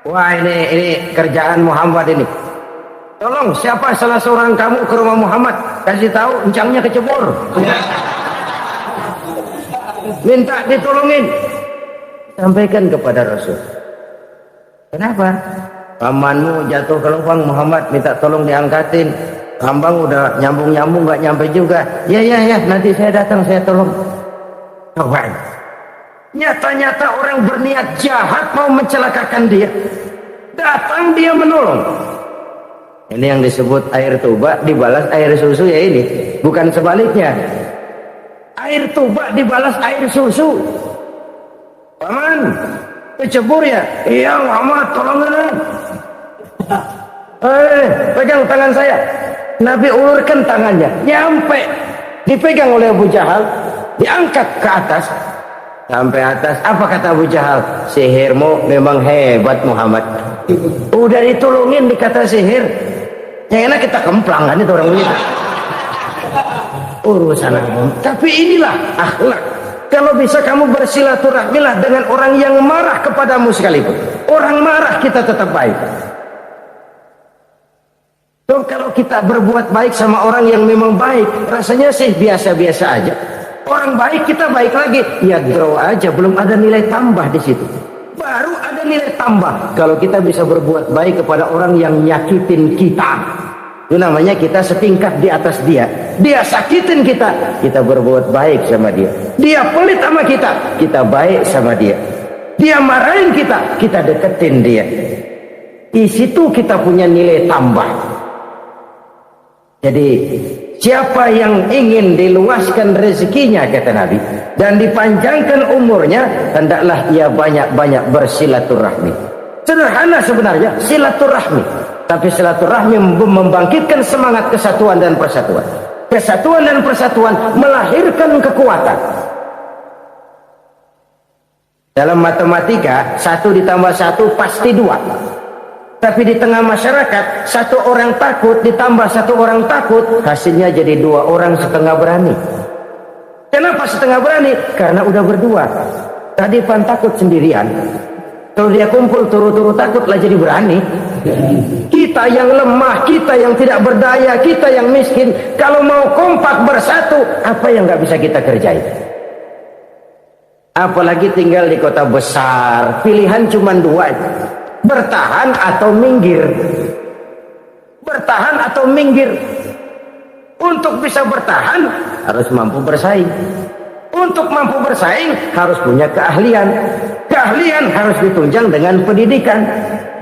Wah, ini kerjaan Muhammad ini. Tolong, siapa salah seorang kamu ke rumah Muhammad, kasih tahu encangnya kecebur. Minta ditolongin. Sampaikan kepada Rasul. Kenapa? Pamanmu jatuh ke lubang, Muhammad minta tolong diangkatin. Tambang udah nyambung-nyambung nggak nyampe juga. Ya, nanti saya datang, saya tolong. Coba. Nyata-nyata orang berniat jahat mau mencelakakan dia. Datang dia menolong. Ini yang disebut air tuba dibalas air susu ya ini. Bukan sebaliknya. Air tuba dibalas air susu. Paman, kecebur ya? Iya, Muhammad, tolongin. Pegang tangan saya. Nabi ulurkan tangannya, nyampe. Dipegang oleh Abu Jahal, diangkat ke atas. Sampai atas, apa kata Abu Jahal? Sihirmu memang hebat Muhammad. Udah ditolongin dikata sihir. Yang enak kita kemplang kan itu orang begitu. Urusan apa? Tapi inilah akhlak. Kalau bisa kamu bersilaturahmilah dengan orang yang marah kepadamu sekalipun. Orang marah kita tetap baik. So, kalau kita berbuat baik sama orang yang memang baik, rasanya sih biasa-biasa aja. Orang baik kita baik lagi, ya draw aja, belum ada nilai tambah di situ. Baru ada nilai tambah kalau kita bisa berbuat baik kepada orang yang nyakitin kita. Itu namanya kita setingkat di atas dia. Dia sakitin kita, kita berbuat baik sama dia. Dia pelit sama kita, kita baik sama dia. Dia marahin kita, kita deketin dia. Di situ kita punya nilai tambah. Jadi siapa yang ingin diluaskan rezekinya kata Nabi dan dipanjangkan umurnya, hendaklah ia banyak-banyak bersilaturahmi. Sederhana sebenarnya silaturahmi, tapi silaturahmi membangkitkan semangat kesatuan dan persatuan. Kesatuan dan persatuan melahirkan kekuatan. Dalam matematika 1 ditambah 1 pasti 2. Tapi di tengah masyarakat, 1 orang takut ditambah 1 orang takut, hasilnya jadi 2 orang setengah berani. Kenapa setengah berani? Karena udah berdua. Tadi pan takut sendirian. Kalau dia kumpul turu-turu takutlah jadi berani. Kita yang lemah, kita yang tidak berdaya, kita yang miskin, kalau mau kompak bersatu, apa yang nggak bisa kita kerjain? Apalagi tinggal di kota besar, pilihan cuma 2. Bertahan atau minggir. Bertahan atau minggir. Untuk bisa bertahan harus mampu bersaing. Untuk mampu bersaing harus punya keahlian. Keahlian harus ditunjang dengan pendidikan,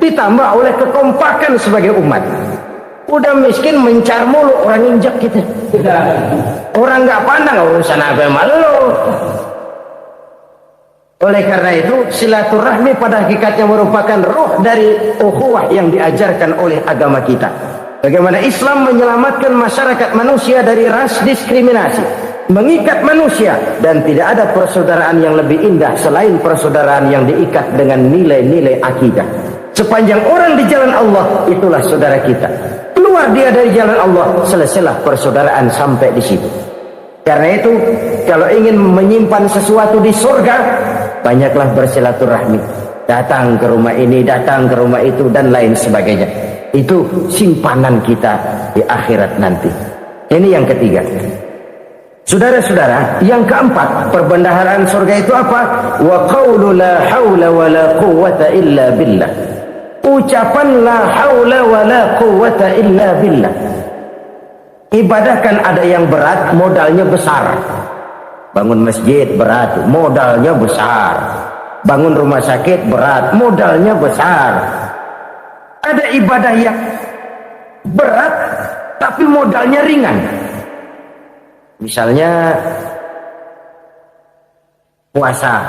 ditambah oleh kekompakan sebagai umat. Udah miskin mencar mulu, orang injak kita. Orang nggak pandang urusan apa malu. Oleh karena itu silaturahmi pada hakikatnya merupakan roh dari ukhuwah yang diajarkan oleh agama kita. Bagaimana Islam menyelamatkan masyarakat manusia dari ras diskriminasi, mengikat manusia, dan tidak ada persaudaraan yang lebih indah selain persaudaraan yang diikat dengan nilai-nilai akidah. Sepanjang orang di jalan Allah, itulah saudara kita. Keluar dia dari jalan Allah, selesailah persaudaraan sampai di situ. Karena itu, kalau ingin menyimpan sesuatu di surga, banyaklah bersilaturahmi. Datang ke rumah ini, datang ke rumah itu, dan lain sebagainya. Itu simpanan kita di akhirat nanti. Ini yang ketiga. Saudara-saudara, yang keempat, perbendaharaan surga itu apa? Wa qawlu la hawla wa la quwwata illa billah. Ucapan la hawla wa la quwwata illa billah. Ibadah kan ada yang berat, modalnya besar. Bangun masjid berat, modalnya besar. Bangun rumah sakit berat, modalnya besar. Ada ibadah yang berat tapi modalnya ringan. Misalnya puasa.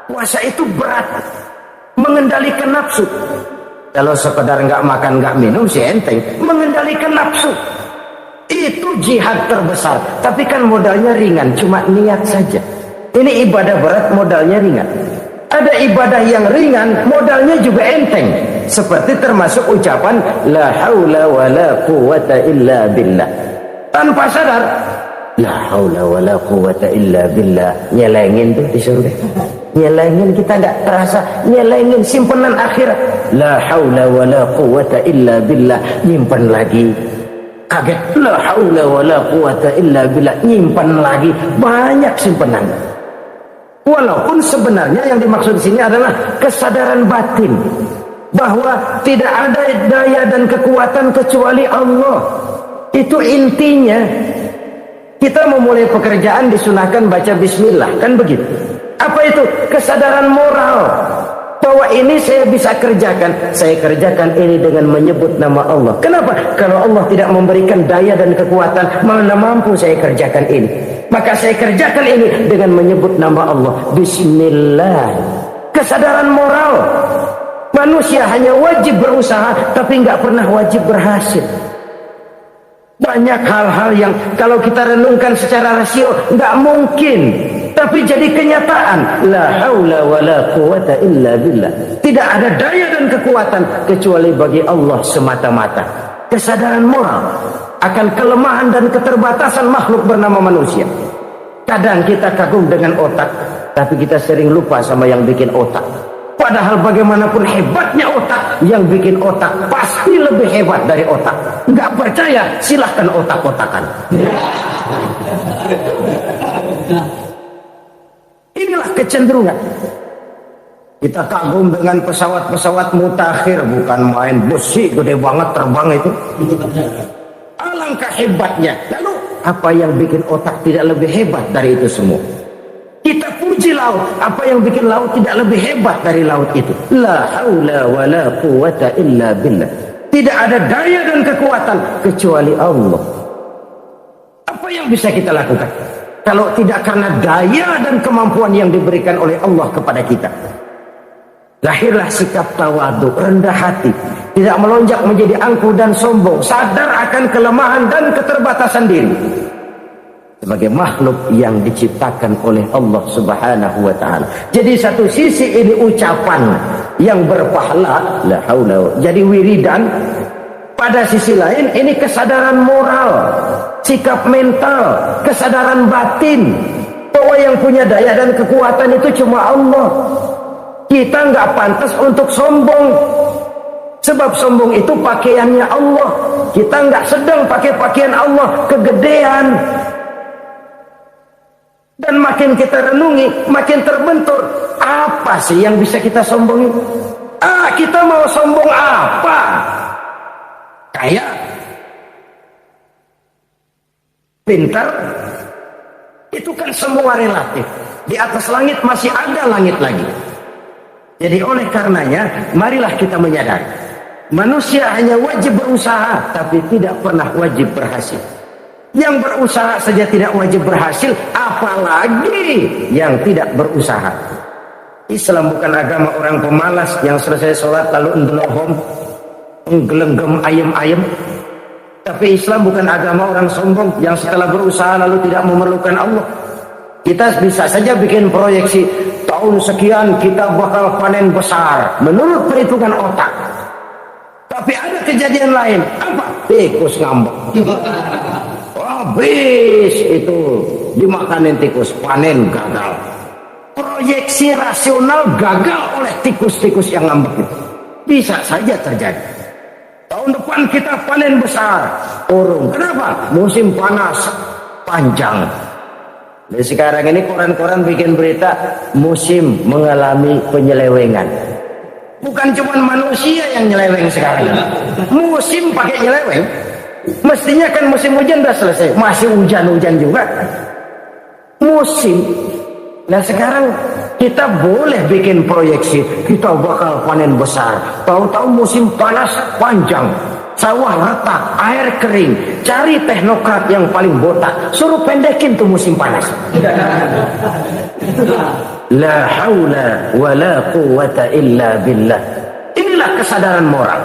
Puasa itu berat, mengendalikan nafsu. Kalau sekedar nggak makan nggak minum sih enteng. Mengendalikan nafsu itu jihad terbesar. Tapi kan modalnya ringan, cuma niat saja. Ini ibadah berat, modalnya ringan. Ada ibadah yang ringan, modalnya juga enteng. Seperti termasuk ucapan la haula wa la quwwata illa billah. Tanpa sadar, la haula wa la quwwata illa billah. Nyelengin tuh di surga. Nyelengin, kita nggak terasa. Nyelengin simpenan akhirat. La haula wa la quwwata illa billah. Nyimpan lagi. Kaget, la haula wa la quwwata illa billah. Nyimpan lagi. Banyak simpanan. Walaupun sebenarnya yang dimaksud di sini adalah kesadaran batin bahwa tidak ada daya dan kekuatan kecuali Allah. Itu intinya. Kita memulai pekerjaan disunahkan baca bismillah, kan begitu. Apa itu? Kesadaran moral. bahwa ini saya bisa kerjakan. Saya kerjakan ini dengan menyebut nama Allah. Kenapa? Kalau Allah tidak memberikan daya dan kekuatan, mana mampu saya kerjakan ini. Maka saya kerjakan ini dengan menyebut nama Allah. Bismillah. Kesadaran moral. Manusia hanya wajib berusaha, tapi nggak pernah wajib berhasil. Banyak hal-hal yang kalau kita renungkan secara rasio nggak mungkin, tapi jadi kenyataan. La haula wala quwata illa billah. Tidak ada daya dan kekuatan kecuali bagi Allah semata-mata. Kesadaran moral akan kelemahan dan keterbatasan makhluk bernama manusia. Kadang kita kagum dengan otak, tapi kita sering lupa sama yang bikin otak. Padahal bagaimanapun hebatnya otak, yang bikin otak pasti lebih hebat dari otak. Nggak percaya, silahkan otak-otakan. Inilah kecenderungan. Kita kagum dengan pesawat-pesawat mutakhir, bukan main besi gede banget terbang itu. Alangkah hebatnya. Lalu apa yang bikin otak tidak lebih hebat dari itu semua? Kita puji laut, apa yang bikin laut tidak lebih hebat dari laut itu? La haula wala quwata illa billah. Tidak ada daya dan kekuatan kecuali Allah. Apa yang bisa kita lakukan kalau tidak karena daya dan kemampuan yang diberikan oleh Allah kepada kita? Lahirlah sikap tawadhu, rendah hati, tidak melonjak menjadi angkuh dan sombong, sadar akan kelemahan dan keterbatasan diri sebagai makhluk yang diciptakan oleh Allah Subhanahu wa taala. Jadi satu sisi ini ucapan yang berpahala, la haula, jadi wiridan. Pada sisi lain ini kesadaran moral, sikap mental, kesadaran batin bahwa yang punya daya dan kekuatan itu cuma Allah. Kita nggak pantas untuk sombong, sebab sombong itu pakaiannya Allah. Kita nggak sedang pakai pakaian Allah, kegedean. Dan makin kita renungi, makin terbentur. Apa sih yang bisa kita sombongin? Kita mau sombong apa? Kaya? Pintar? Itu kan semua relatif. Di atas langit masih ada langit lagi. Jadi oleh karenanya, marilah kita menyadari. Manusia hanya wajib berusaha, tapi tidak pernah wajib berhasil. Yang berusaha saja tidak wajib berhasil, apalagi yang tidak berusaha. Islam bukan agama orang pemalas yang selesai sholat lalu endelohom, menggelenggam ayam-ayam. Tapi Islam bukan agama orang sombong yang setelah berusaha lalu tidak memerlukan Allah. Kita bisa saja bikin proyeksi, tahun sekian kita bakal panen besar menurut perhitungan otak. Tapi ada kejadian lain, apa? Tikus ngambek. Habis itu dimakanin tikus, panen gagal. Proyeksi rasional gagal oleh tikus-tikus yang ngambek itu. Bisa saja terjadi. Tahun depan kita panen besar, urung. Kenapa? Musim panas panjang. Jadi sekarang ini koran-koran bikin berita musim mengalami penyelewengan. Bukan cuma manusia yang nyeleweng sekarang. Musim pakai nyeleweng. Mestinya kan musim hujan udah selesai, masih hujan-hujan juga. Musim. Nah sekarang kita boleh bikin proyeksi, kita bakal panen besar. Tahu-tahu musim panas panjang, sawah retak, air kering. Cari teknokrat yang paling botak, suruh pendekin tuh musim panas. La haula wala quwata illa billah. Inilah kesadaran moral.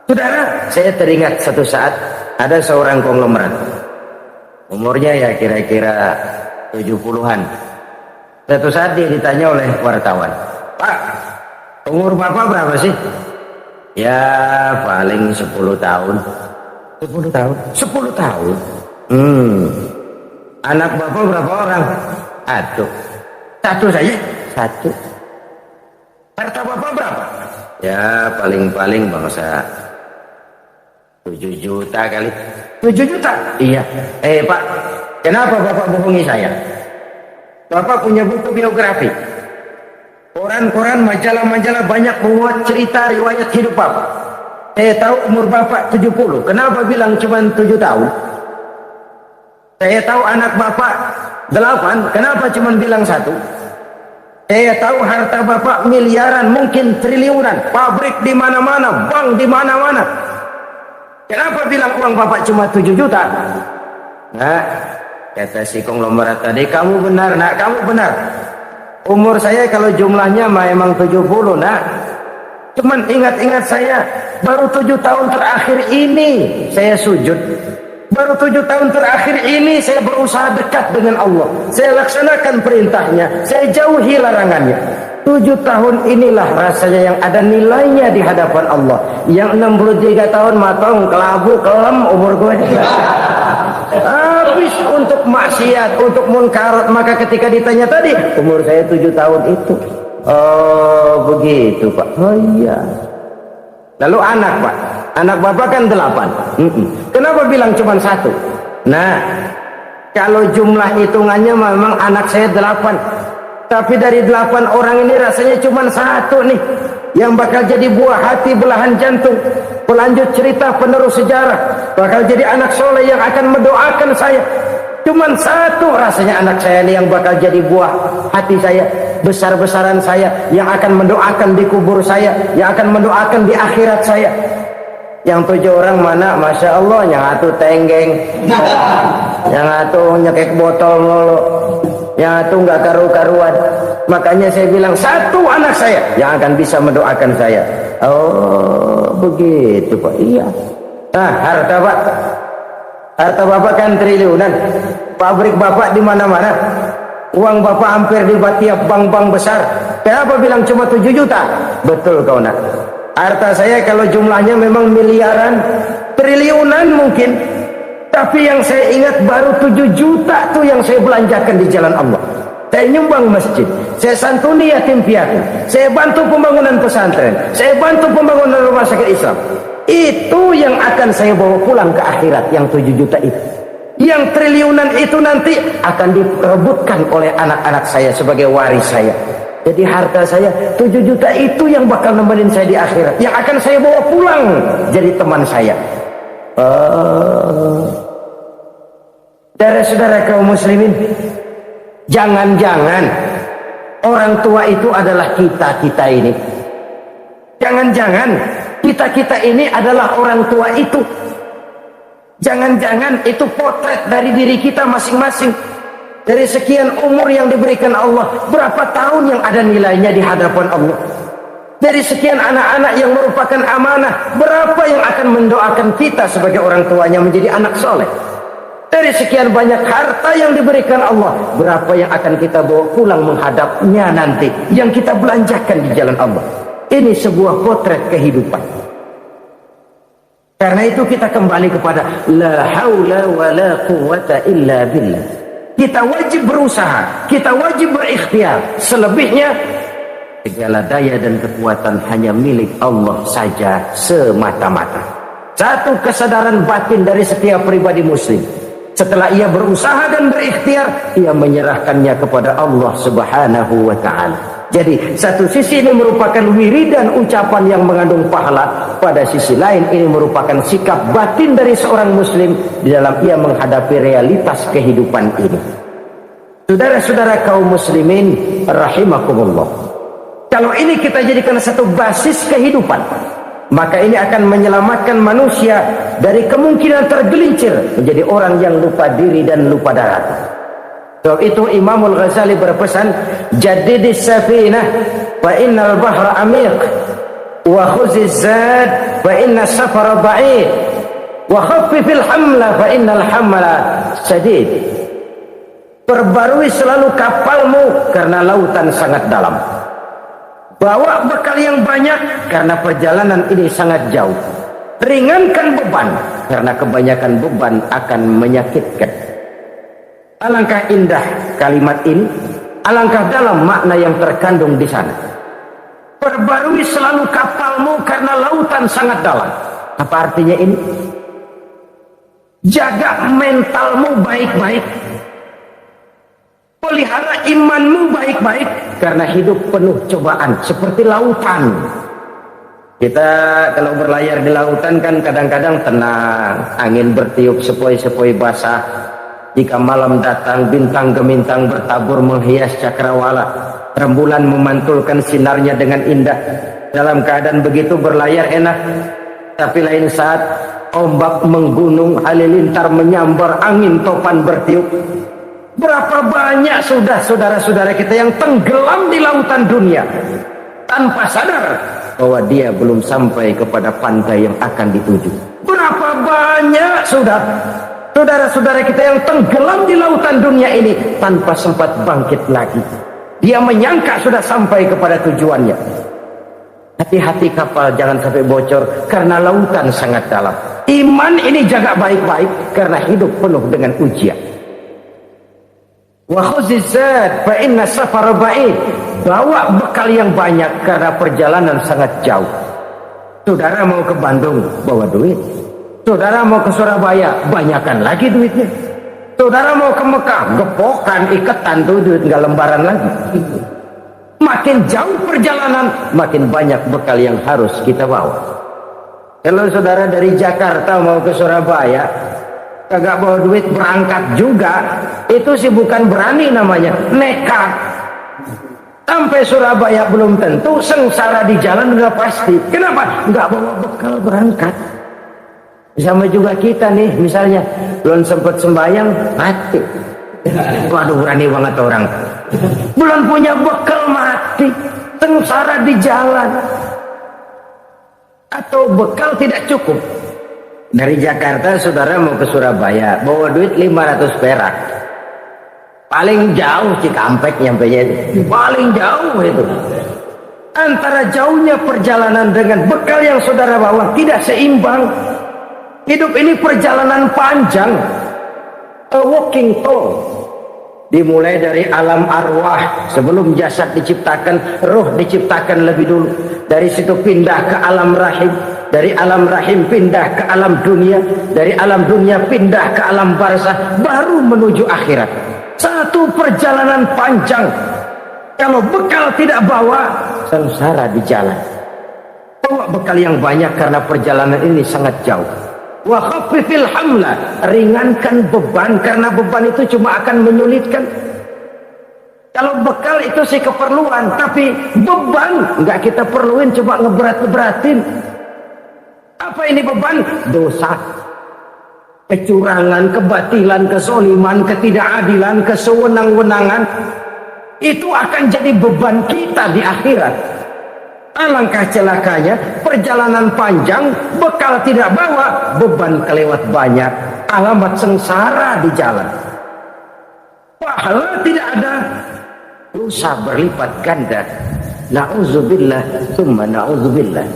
Saudara, saya teringat satu saat ada seorang konglomerat. Umurnya ya kira-kira 70-an. Satu saat dia ditanya oleh wartawan, "Pak, umur Bapak berapa sih?" "Ya, paling 10 tahun." 10 tahun? 10 tahun? Anak Bapak berapa orang? Aduh. Satu saja? Satu. Harta Bapak berapa? Ya, paling-paling bangsa 7 juta kali. 7 juta? Iya. Pak, kenapa Bapak bohongi saya? Bapak punya buku biografi. Koran-koran, majalah-majalah banyak memuat cerita riwayat hidup Bapak. Saya tahu umur Bapak 70. Kenapa bilang cuma 7 tahun? Saya tahu anak Bapak 8. Kenapa cuma bilang 1? Saya tahu harta bapak miliaran, mungkin triliunan, pabrik di mana-mana, bank di mana-mana. Kenapa bilang uang bapak cuma 7 juta? Nah, kata si konglomerat tadi, kamu benar nak, kamu benar. Umur saya kalau jumlahnya memang 70 nak. Cuman ingat-ingat saya, baru 7 tahun terakhir ini saya sujud. Baru 7 tahun terakhir ini saya berusaha dekat dengan Allah. Saya laksanakan perintahnya, saya jauhi larangannya. 7 tahun inilah rasanya yang ada nilainya di hadapan Allah. Yang 63 tahun matang, kelabu, kelam umur gue. Habis untuk maksiat, untuk munkarat. Maka ketika ditanya tadi, umur saya 7 tahun itu. Oh begitu Pak. Oh iya. Lalu anak Pak, anak bapak kan 8. Kenapa bilang cuma 1? Nah, kalau jumlah hitungannya memang anak saya 8. Tapi dari 8 orang ini rasanya cuma 1 nih yang bakal jadi buah hati, belahan jantung, pelanjut cerita, penerus sejarah, bakal jadi anak soleh yang akan mendoakan saya. Cuman 1 rasanya anak saya ini yang bakal jadi buah hati saya, besar-besaran saya, yang akan mendoakan di kubur saya, yang akan mendoakan di akhirat saya. Yang 7 orang mana, masya Allah, yang 1 tenggeng, yang 1 nyekek botol mulu, yang 1 nggak karu-karuan. Makanya saya bilang 1 anak saya yang akan bisa mendoakan saya. Oh begitu Pak. Iya. Nah harta Pak, harta bapak kan triliunan, pabrik bapak di mana-mana, uang bapak hampir di tiap bank-bank besar. Kenapa bilang cuma 7 juta? Betul kau nak. Harta saya kalau jumlahnya memang miliaran, triliunan mungkin, tapi yang saya ingat baru 7 juta tuh yang saya belanjakan di jalan Allah. Saya nyumbang masjid, saya santuni yatim piatu, saya bantu pembangunan pesantren, saya bantu pembangunan rumah sakit Islam. Itu yang akan saya bawa pulang ke akhirat, yang 7 juta itu. Yang triliunan itu nanti akan diperebutkan oleh anak-anak saya sebagai waris saya. Jadi harta saya 7 juta itu yang bakal nemenin saya di akhirat, yang akan saya bawa pulang jadi teman saya. Saudara-saudara kaum muslimin, jangan-jangan orang tua itu adalah kita-kita ini. Jangan-jangan kita-kita ini adalah orang tua itu. Jangan-jangan itu potret dari diri kita masing-masing. Dari sekian umur yang diberikan Allah, berapa tahun yang ada nilainya di hadapan Allah? Dari sekian anak-anak yang merupakan amanah, berapa yang akan mendoakan kita sebagai orang tuanya menjadi anak soleh? Dari sekian banyak harta yang diberikan Allah, berapa yang akan kita bawa pulang menghadapnya nanti, yang kita belanjakan di jalan Allah? Ini sebuah potret kehidupan. Karena itu kita kembali kepada la haula wa la quwwata illa billah. Kita wajib berusaha, kita wajib berikhtiar. Selebihnya segala daya dan kekuatan hanya milik Allah saja semata-mata. Satu kesadaran batin dari setiap pribadi muslim. Setelah ia berusaha dan berikhtiar, ia menyerahkannya kepada Allah Subhanahu wa ta'ala. Jadi satu sisi ini merupakan wiridan ucapan yang mengandung pahala, pada sisi lain ini merupakan sikap batin dari seorang muslim di dalam ia menghadapi realitas kehidupan ini. Saudara-saudara kaum muslimin rahimakumullah, kalau ini kita jadikan satu basis kehidupan, maka ini akan menyelamatkan manusia dari kemungkinan tergelincir menjadi orang yang lupa diri dan lupa darat. Sebab itu Imamul Ghazali berpesan, jadidis safinah wa innal bahra amiq wa khuziz zad fa inna safara ba'id wa khaffifil hamla fa innal hamla sadid. Perbarui selalu kapalmu karena lautan sangat dalam. Bawa bekal yang banyak karena perjalanan ini sangat jauh. Ringankan beban karena kebanyakan beban akan menyakitkan. Alangkah indah kalimat ini, alangkah dalam makna yang terkandung di sana. Perbarui selalu kapalmu karena lautan sangat dalam. Apa artinya ini? Jaga mentalmu baik-baik. Pelihara imanmu baik-baik, karena hidup penuh cobaan seperti lautan. Kita kalau berlayar di lautan kan kadang-kadang tenang, angin bertiup sepoi-sepoi basah. Jika malam datang, bintang gemintang bertabur menghias cakrawala, rembulan memantulkan sinarnya dengan indah. Dalam keadaan begitu berlayar enak. Tapi lain saat ombak menggunung, halilintar menyambar, angin topan bertiup. Berapa banyak sudah saudara-saudara kita yang tenggelam di lautan dunia tanpa sadar bahwa dia belum sampai kepada pantai yang akan dituju. Berapa banyak sudah saudara-saudara kita yang tenggelam di lautan dunia ini tanpa sempat bangkit lagi. Dia menyangka sudah sampai kepada tujuannya. Hati-hati kapal jangan sampai bocor karena lautan sangat dalam. Iman ini jaga baik-baik karena hidup penuh dengan ujian. Wa khuzz zad fa inna safar ba'id. Bawa bekal yang banyak karena perjalanan sangat jauh. Saudara mau ke Bandung, bawa duit. Saudara mau ke Surabaya, banyakkan lagi duitnya. Saudara mau ke Mekah, gepokan, iketan tuh duit, nggak lembaran lagi. Makin jauh perjalanan, makin banyak bekal yang harus kita bawa. Kalau saudara dari Jakarta mau ke Surabaya, kagak bawa duit berangkat juga, itu sih bukan berani namanya, nekat. Sampai Surabaya belum tentu, sengsara di jalan udah pasti. Kenapa? Nggak bawa bekal berangkat. Sama juga kita nih, misalnya belum sempat sembahyang, mati. Waduh, berani banget orang. Belum punya bekal, mati. Sengsara di jalan. Atau bekal tidak cukup. Dari Jakarta saudara mau ke Surabaya, bawa duit 500 perak. Paling jauh Cikampek nyampenya itu. Paling jauh itu. Antara jauhnya perjalanan dengan bekal yang saudara bawa tidak seimbang. Hidup ini perjalanan panjang, a walking tour. Dimulai dari alam arwah, sebelum jasad diciptakan, roh diciptakan lebih dulu. Dari situ pindah ke alam rahim, dari alam rahim pindah ke alam dunia, dari alam dunia pindah ke alam barzah, baru menuju akhirat. Satu perjalanan panjang. Kalau bekal tidak bawa, sengsara di jalan. Bawa bekal yang banyak karena perjalanan ini sangat jauh. Wa khaffifil hamla, ringankan beban karena beban itu cuma akan menyulitkan. Kalau bekal itu sih keperluan, tapi beban nggak kita perluin, coba ngeberat-beratin. Apa ini beban? Dosa, kecurangan, kebatilan, kesoliman, ketidakadilan, kesewenang-wenangan. Itu akan jadi beban kita di akhirat. Alangkah celakanya, perjalanan panjang, bekal tidak bawa, beban kelewat banyak, alamat sengsara di jalan. Pahala tidak ada, dosa berlipat ganda. Na'udzubillah, tsumma na'udzubillah.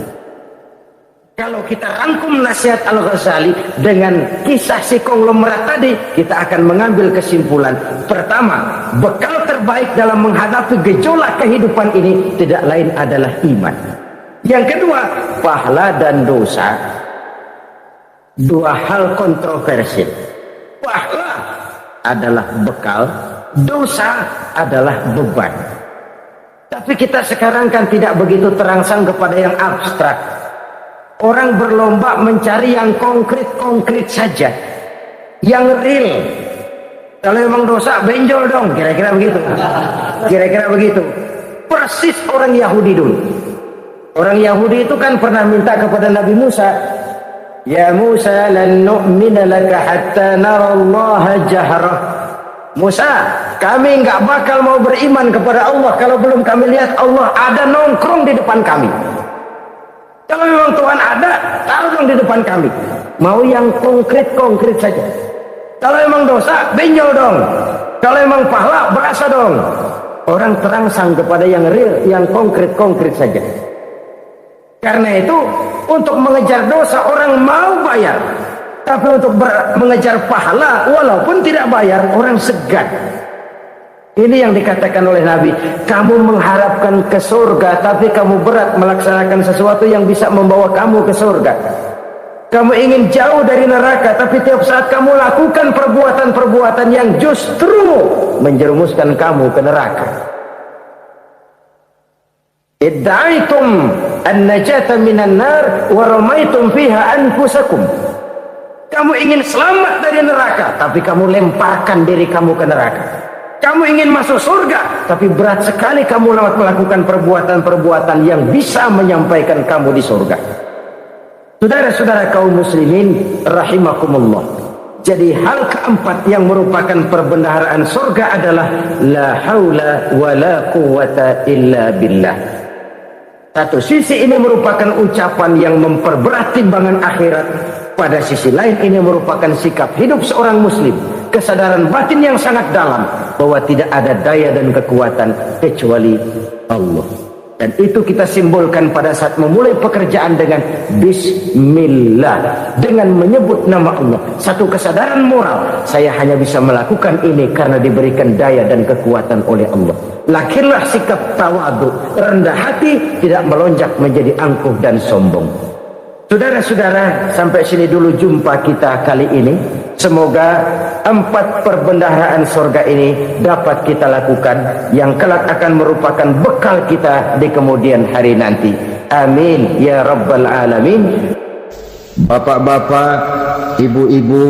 Kalau kita rangkum nasihat Al-Ghazali dengan kisah si konglomerat tadi, kita akan mengambil kesimpulan. Pertama, bekal terbaik dalam menghadapi gejolak kehidupan ini tidak lain adalah iman. Yang kedua, pahala dan dosa, dua hal kontroversi. Pahala adalah bekal, dosa adalah beban. Tapi kita sekarang kan tidak begitu terangsang kepada yang abstrak. Orang berlomba mencari yang konkret-konkret saja, yang real. Kalau memang dosa, benjol dong, kira-kira begitu. Kira-kira begitu. Persis orang Yahudi dulu. Orang Yahudi itu kan pernah minta kepada Nabi Musa, Ya Musa, lan nu'mina laka hatta narallaha jahrah. Musa, kami nggak bakal mau beriman kepada Allah kalau belum kami lihat Allah ada nongkrong di depan kami. Kalau memang Tuhan ada, taruh dong di depan kami. Mau yang konkret-konkret saja. Kalau memang dosa, benjol dong. Kalau memang pahala, berasa dong. Orang terangsang kepada yang real, yang konkret-konkret saja. Karena itu, untuk mengejar dosa, orang mau bayar. Tapi untuk mengejar pahala, walaupun tidak bayar, orang segan. Ini yang dikatakan oleh Nabi, kamu mengharapkan ke surga, tapi kamu berat melaksanakan sesuatu yang bisa membawa kamu ke surga. Kamu ingin jauh dari neraka, tapi tiap saat kamu lakukan perbuatan-perbuatan yang justru menjerumuskan kamu ke neraka. Idda'aitum an-najata minan nar wa ramaitum fiha anfusakum. Kamu ingin selamat dari neraka, tapi kamu lemparkan diri kamu ke neraka. Kamu ingin masuk surga, tapi berat sekali kamu melakukan perbuatan-perbuatan yang bisa menyampaikan kamu di surga. Saudara-saudara kaum muslimin rahimakumullah. Jadi hal keempat yang merupakan perbendaharaan surga adalah la haula wa la quwata illa billah. Satu sisi ini merupakan ucapan yang memperberat timbangan akhirat. Pada sisi lain ini merupakan sikap hidup seorang muslim. Kesadaran batin yang sangat dalam bahwa tidak ada daya dan kekuatan kecuali Allah. Dan itu kita simbolkan pada saat memulai pekerjaan dengan Bismillah, dengan menyebut nama Allah. Satu kesadaran moral, saya hanya bisa melakukan ini karena diberikan daya dan kekuatan oleh Allah. Lahirlah sikap tawadhu, rendah hati, tidak melonjak menjadi angkuh dan sombong. Saudara-saudara, sampai sini dulu jumpa kita kali ini. Semoga 4 perbendaharaan surga ini dapat kita lakukan, yang kelak akan merupakan bekal kita di kemudian hari nanti. Amin ya rabbal alamin. Bapak-bapak, ibu-ibu,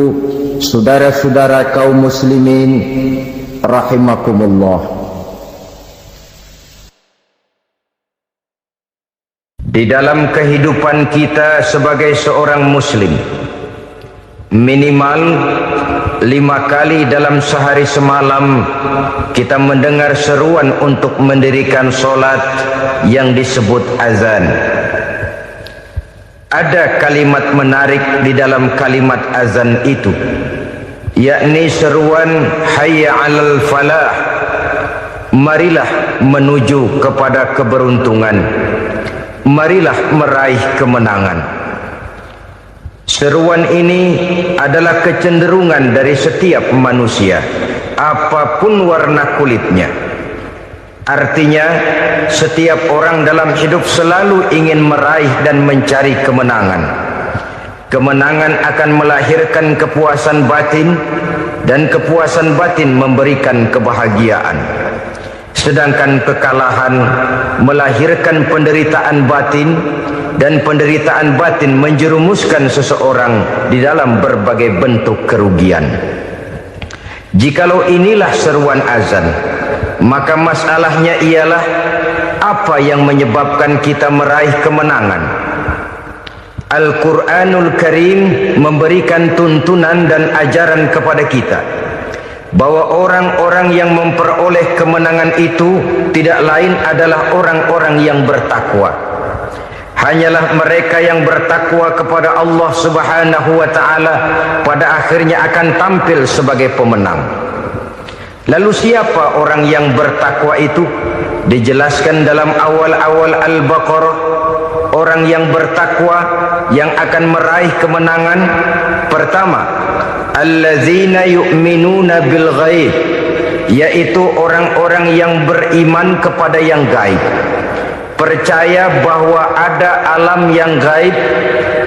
saudara-saudara kaum muslimin rahimakumullah. Di dalam kehidupan kita sebagai seorang muslim, minimal 5 kali dalam sehari semalam kita mendengar seruan untuk mendirikan solat yang disebut azan. Ada kalimat menarik di dalam kalimat azan itu, yakni seruan hayya 'alal falah, marilah menuju kepada keberuntungan, marilah meraih kemenangan. Seruan ini adalah kecenderungan dari setiap manusia, apapun warna kulitnya. Artinya, setiap orang dalam hidup selalu ingin meraih dan mencari kemenangan. Kemenangan akan melahirkan kepuasan batin, dan kepuasan batin memberikan kebahagiaan. Sedangkan kekalahan melahirkan penderitaan batin, dan penderitaan batin menjerumuskan seseorang di dalam berbagai bentuk kerugian. Jikalau inilah seruan azan, maka masalahnya ialah apa yang menyebabkan kita meraih kemenangan. Al-Quranul Karim memberikan tuntunan dan ajaran kepada kita bahwa orang-orang yang memperoleh kemenangan itu tidak lain adalah orang-orang yang bertakwa. Hanyalah mereka yang bertakwa kepada Allah Subhanahu wa ta'ala pada akhirnya akan tampil sebagai pemenang. Lalu siapa orang yang bertakwa itu? Dijelaskan dalam awal-awal Al-Baqarah, orang yang bertakwa yang akan meraih kemenangan. Pertama, allazina yu'minuna bil ghaib, yaitu orang-orang yang beriman kepada yang gaib, percaya bahwa ada alam yang gaib,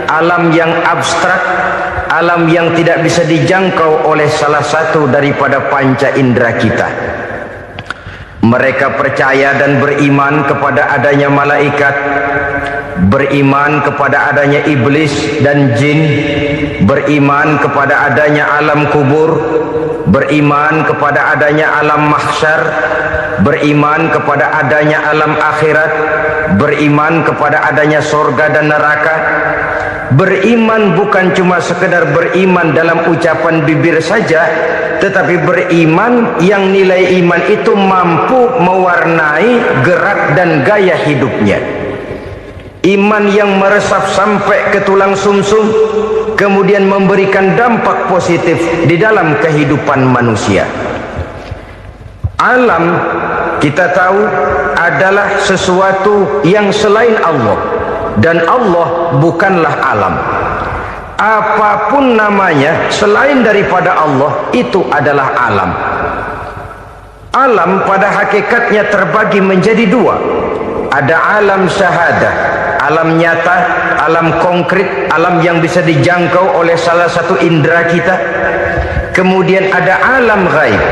alam yang abstrak, alam yang tidak bisa dijangkau oleh salah satu daripada panca indera kita. Mereka percaya dan beriman kepada adanya malaikat, beriman kepada adanya iblis dan jin, beriman kepada adanya alam kubur, beriman kepada adanya alam mahsyar, beriman kepada adanya alam akhirat, beriman kepada adanya surga dan neraka. Beriman bukan cuma sekedar beriman dalam ucapan bibir saja, tetapi beriman yang nilai iman itu mampu mewarnai gerak dan gaya hidupnya. Iman yang meresap sampai ke tulang sumsum, kemudian memberikan dampak positif di dalam kehidupan manusia. Alam, kita tahu, adalah sesuatu yang selain Allah, dan Allah bukanlah alam. Apapun namanya selain daripada Allah, itu adalah alam. Alam pada hakikatnya terbagi menjadi 2. Ada alam syahadah, alam nyata, alam konkret, alam yang bisa dijangkau oleh salah satu indera kita. Kemudian ada alam ghaib,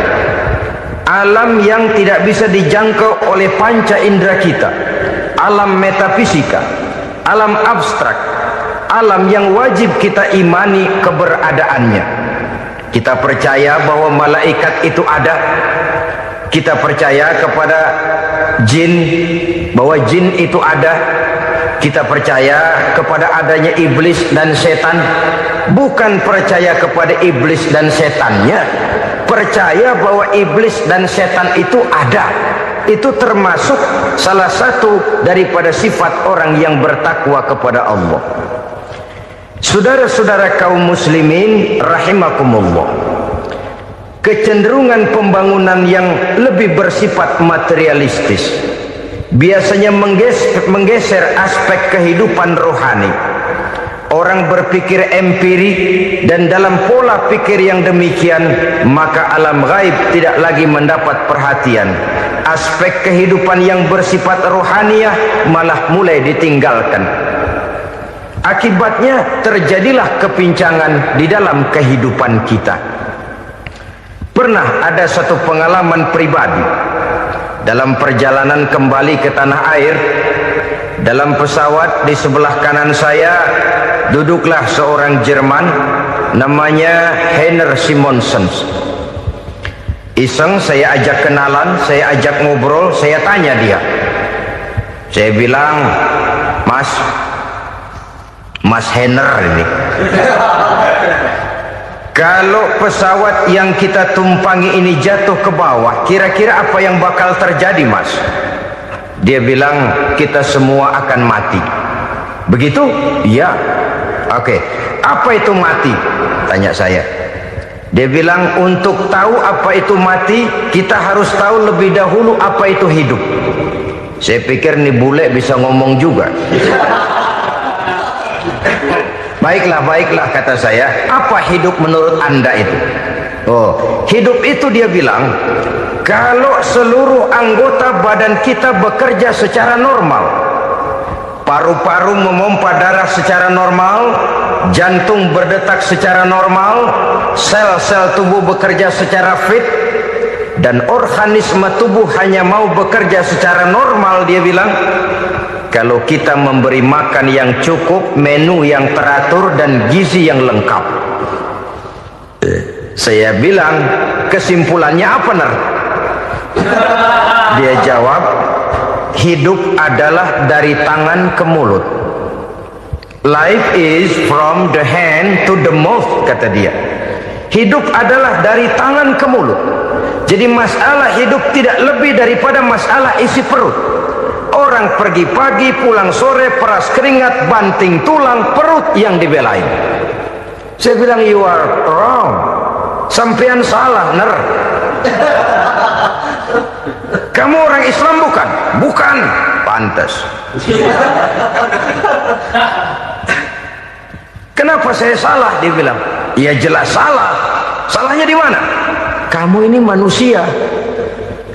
alam yang tidak bisa dijangkau oleh panca indera kita, alam metafisika, alam abstrak, alam yang wajib kita imani keberadaannya. Kita percaya bahwa malaikat itu ada. Kita percaya kepada jin, bahwa jin itu ada. Kita percaya kepada adanya iblis dan setan. Bukan percaya kepada iblis dan setannya, percaya bahwa iblis dan setan itu ada. Itu termasuk salah satu daripada sifat orang yang bertakwa kepada Allah. Saudara-saudara kaum muslimin rahimakumullah, kecenderungan pembangunan yang lebih bersifat materialistis biasanya menggeser aspek kehidupan rohani. Orang berpikir empiri, dan dalam pola pikir yang demikian maka alam gaib tidak lagi mendapat perhatian. Aspek kehidupan yang bersifat rohaniah malah mulai ditinggalkan. Akibatnya terjadilah kepincangan di dalam kehidupan kita. Pernah ada satu pengalaman pribadi dalam perjalanan kembali ke tanah air. Dalam pesawat di sebelah kanan saya duduklah seorang Jerman namanya Heiner Simonsen. Iseng saya ajak kenalan, saya ajak ngobrol, saya tanya dia. Saya bilang, Mas Heiner ini, kalau pesawat yang kita tumpangi ini jatuh ke bawah, kira-kira apa yang bakal terjadi, Mas? Dia bilang, kita semua akan mati. Begitu? Iya. Oke. Apa itu mati? Tanya saya. Dia bilang, untuk tahu apa itu mati, kita harus tahu lebih dahulu apa itu hidup. Saya pikir nih bule bisa ngomong juga. Baiklah kata saya. Apa hidup menurut Anda itu? Oh, hidup itu dia bilang, kalau seluruh anggota badan kita bekerja secara normal, paru-paru memompa darah secara normal, jantung berdetak secara normal, sel-sel tubuh bekerja secara fit, dan organisme tubuh hanya mau bekerja secara normal, dia bilang, kalau kita memberi makan yang cukup, menu yang teratur, dan gizi yang lengkap. Saya bilang, kesimpulannya apa, Ner? Dia jawab, hidup adalah dari tangan ke mulut. Life is from the hand to the mouth, kata dia. Hidup adalah dari tangan ke mulut. Jadi masalah hidup tidak lebih daripada masalah isi perut. Orang pergi pagi, pulang sore, peras keringat, banting tulang, perut yang dibelain. Saya bilang, you are wrong. Sampean salah, Ner. Kamu orang Islam bukan? Bukan. Pantas. Kenapa saya salah? Dia bilang, ya jelas salah. Salahnya di mana? Kamu ini manusia.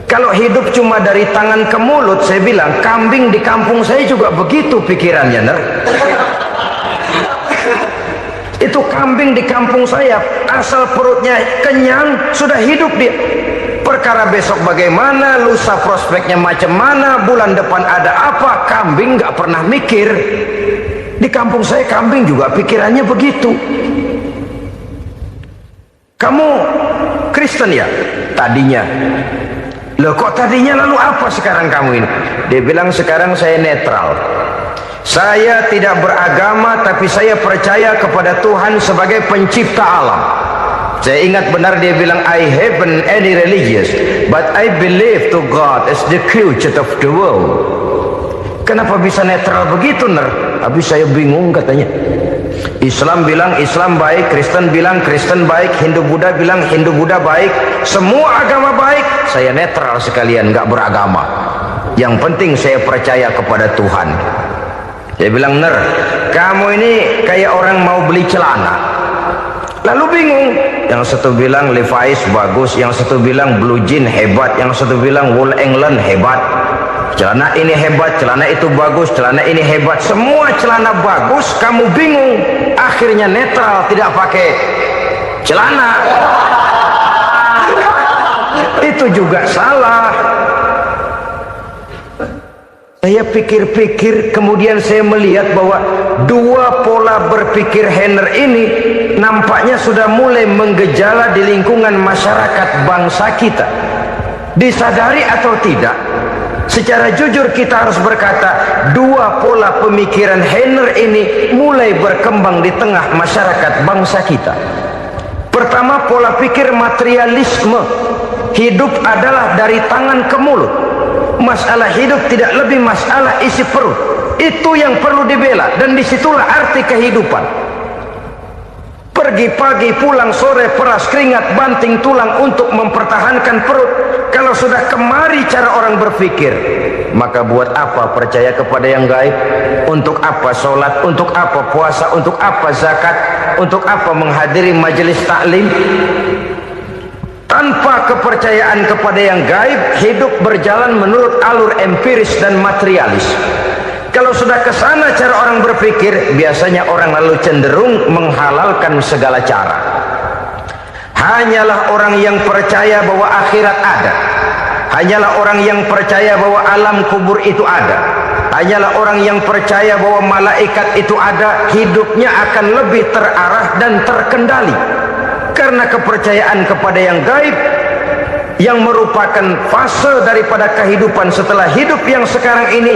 Kalau hidup cuma dari tangan ke mulut, saya bilang, kambing di kampung saya juga begitu pikirannya, Ner. Itu kambing di kampung saya, asal perutnya kenyang, sudah hidup dia. Perkara besok bagaimana, lusa prospeknya macam mana, bulan depan ada apa, kambing nggak pernah mikir. Di kampung saya kambing juga pikirannya begitu. Kamu Kristen ya? Tadinya. Loh kok tadinya, lalu apa sekarang kamu ini? Dia bilang, sekarang saya netral. Saya tidak beragama, tapi saya percaya kepada Tuhan sebagai pencipta alam. Saya ingat benar dia bilang, I haven't any religious, but I believe to God as the creator of the world. Kenapa bisa netral begitu, Ner? Habis saya bingung katanya. Islam bilang Islam baik, Kristen bilang Kristen baik, Hindu Buddha bilang Hindu Buddha baik, semua agama baik. Saya netral sekalian, nggak beragama. Yang penting saya percaya kepada Tuhan. Saya bilang, Ner, kamu ini kayak orang mau beli celana, lalu bingung. Yang satu bilang Levi's bagus, yang satu bilang Blue Jean hebat, yang satu bilang Wool England hebat. Celana ini hebat, celana itu bagus, celana ini hebat, semua celana bagus, kamu bingung. Akhirnya netral, tidak pakai celana. Itu juga salah. Saya pikir-pikir, kemudian saya melihat bahwa dua pola berpikir Henner ini nampaknya sudah mulai menggejala di lingkungan masyarakat bangsa kita. Disadari atau tidak, secara jujur kita harus berkata, dua pola pemikiran Henner ini mulai berkembang di tengah masyarakat bangsa kita. Pertama, pola pikir materialisme. Hidup adalah dari tangan ke mulut. Masalah hidup tidak lebih masalah isi perut. Itu yang perlu dibela, dan disitulah arti kehidupan. Pergi pagi, pulang sore, peras keringat, banting tulang untuk mempertahankan perut. Kalau sudah kemari cara orang berpikir, maka buat apa percaya kepada yang gaib? Untuk apa sholat? Untuk apa puasa? Untuk apa zakat? Untuk apa menghadiri majelis taklim? Tanpa kepercayaan kepada yang gaib, hidup berjalan menurut alur empiris dan materialis. Kalau sudah ke sana cara orang berpikir, biasanya orang lalu cenderung menghalalkan segala cara. Hanyalah orang yang percaya bahwa akhirat ada, hanyalah orang yang percaya bahwa alam kubur itu ada, hanyalah orang yang percaya bahwa malaikat itu ada, hidupnya akan lebih terarah dan terkendali. Karena kepercayaan kepada yang gaib, yang merupakan fase daripada kehidupan setelah hidup yang sekarang ini,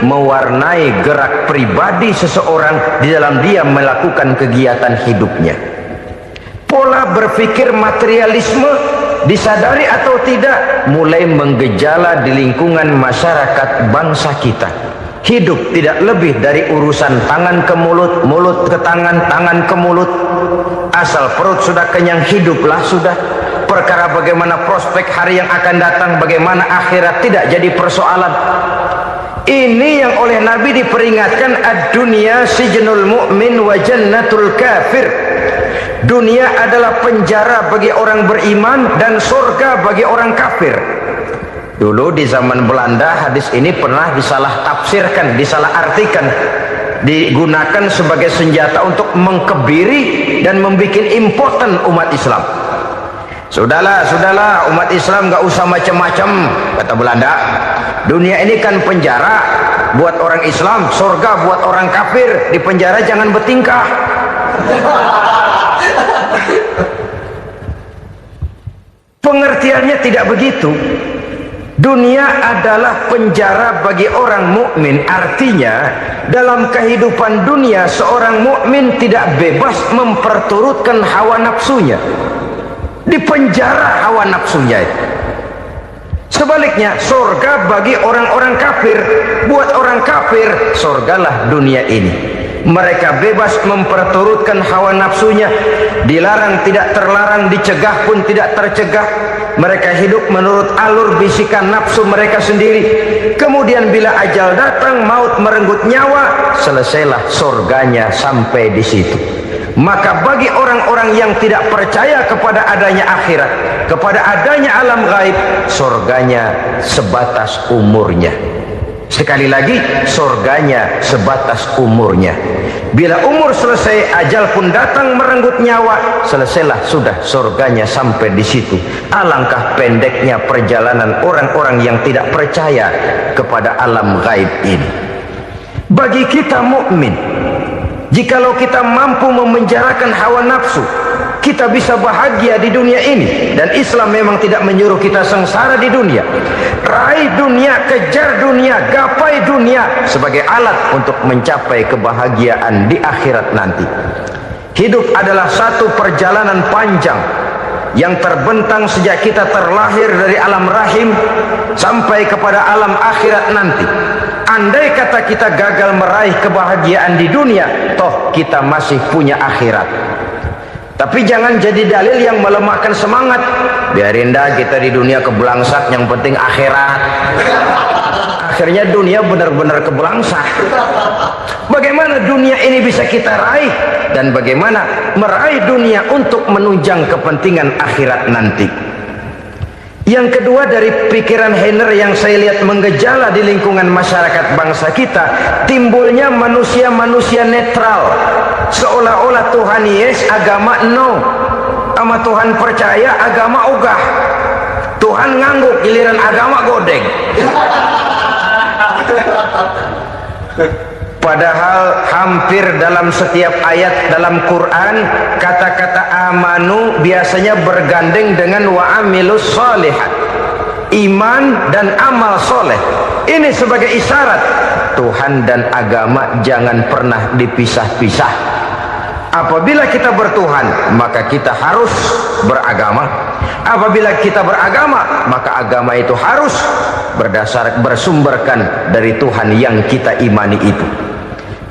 mewarnai gerak pribadi seseorang di dalam dia melakukan kegiatan hidupnya. Pola berpikir materialisme, disadari atau tidak, mulai menggejala di lingkungan masyarakat bangsa kita. Hidup tidak lebih dari urusan tangan ke mulut, mulut ke tangan, tangan ke mulut. Asal perut sudah kenyang, hiduplah sudah. Perkara bagaimana prospek hari yang akan datang, bagaimana akhirat, tidak jadi persoalan. Ini yang oleh Nabi diperingatkan, ad-dunya sijnul mu'min wa jannatul kafir. Dunia adalah penjara bagi orang beriman dan surga bagi orang kafir. Dulu di zaman Belanda hadis ini pernah disalah tafsirkan, disalah artikan, digunakan sebagai senjata untuk mengkebiri dan membuat impoten umat Islam. Sudahlah umat Islam gak usah macam-macam, kata Belanda. Dunia ini kan penjara buat orang Islam, surga buat orang kafir. Di penjara jangan bertingkah. Pengertiannya tidak begitu. Dunia adalah penjara bagi orang mukmin. Artinya dalam kehidupan dunia seorang mukmin tidak bebas memperturutkan hawa nafsunya. Di penjara hawa nafsunya itu. Sebaliknya surga bagi orang-orang kafir. Buat orang kafir surgalah dunia ini. Mereka bebas memperturutkan hawa nafsunya, dilarang tidak terlarang, dicegah pun tidak tercegah. Mereka hidup menurut alur bisikan nafsu mereka sendiri. Kemudian bila ajal datang, maut merenggut nyawa, selesailah surganya sampai di situ. Maka bagi orang-orang yang tidak percaya kepada adanya akhirat, kepada adanya alam gaib, surganya sebatas umurnya. Sekali lagi, surganya sebatas umurnya. Bila umur selesai, ajal pun datang merenggut nyawa, selesailah sudah surganya sampai di situ. Alangkah pendeknya perjalanan orang-orang yang tidak percaya kepada alam gaib ini. Bagi kita mukmin, jikalau kita mampu memenjarakan hawa nafsu, kita bisa bahagia di dunia ini. Dan Islam memang tidak menyuruh kita sengsara di dunia. Raih dunia, kejar dunia, gapai dunia sebagai alat untuk mencapai kebahagiaan di akhirat nanti. Hidup adalah satu perjalanan panjang yang terbentang sejak kita terlahir dari alam rahim sampai kepada alam akhirat nanti. Andai kata kita gagal meraih kebahagiaan di dunia, toh kita masih punya akhirat. Tapi jangan jadi dalil yang melemahkan semangat. Biarin dah kita di dunia kebelangsak, yang penting akhirat. Akhirnya dunia benar-benar kebelangsak. Bagaimana dunia ini bisa kita raih, dan bagaimana meraih dunia untuk menunjang kepentingan akhirat nanti. Yang kedua dari pikiran Henner yang saya lihat menggejala di lingkungan masyarakat bangsa kita, timbulnya manusia-manusia netral. Seolah-olah Tuhan yes, agama no. Sama Tuhan percaya, agama ogah. Tuhan ngangguk, giliran agama godeng. Padahal hampir dalam setiap ayat dalam Quran kata-kata amanu biasanya bergandeng dengan wa amilus sholihat, iman dan amal soleh. Ini sebagai isyarat Tuhan dan agama jangan pernah dipisah-pisah. Apabila kita bertuhan maka kita harus beragama. Apabila kita beragama maka agama itu harus bersumberkan dari Tuhan yang kita imani itu.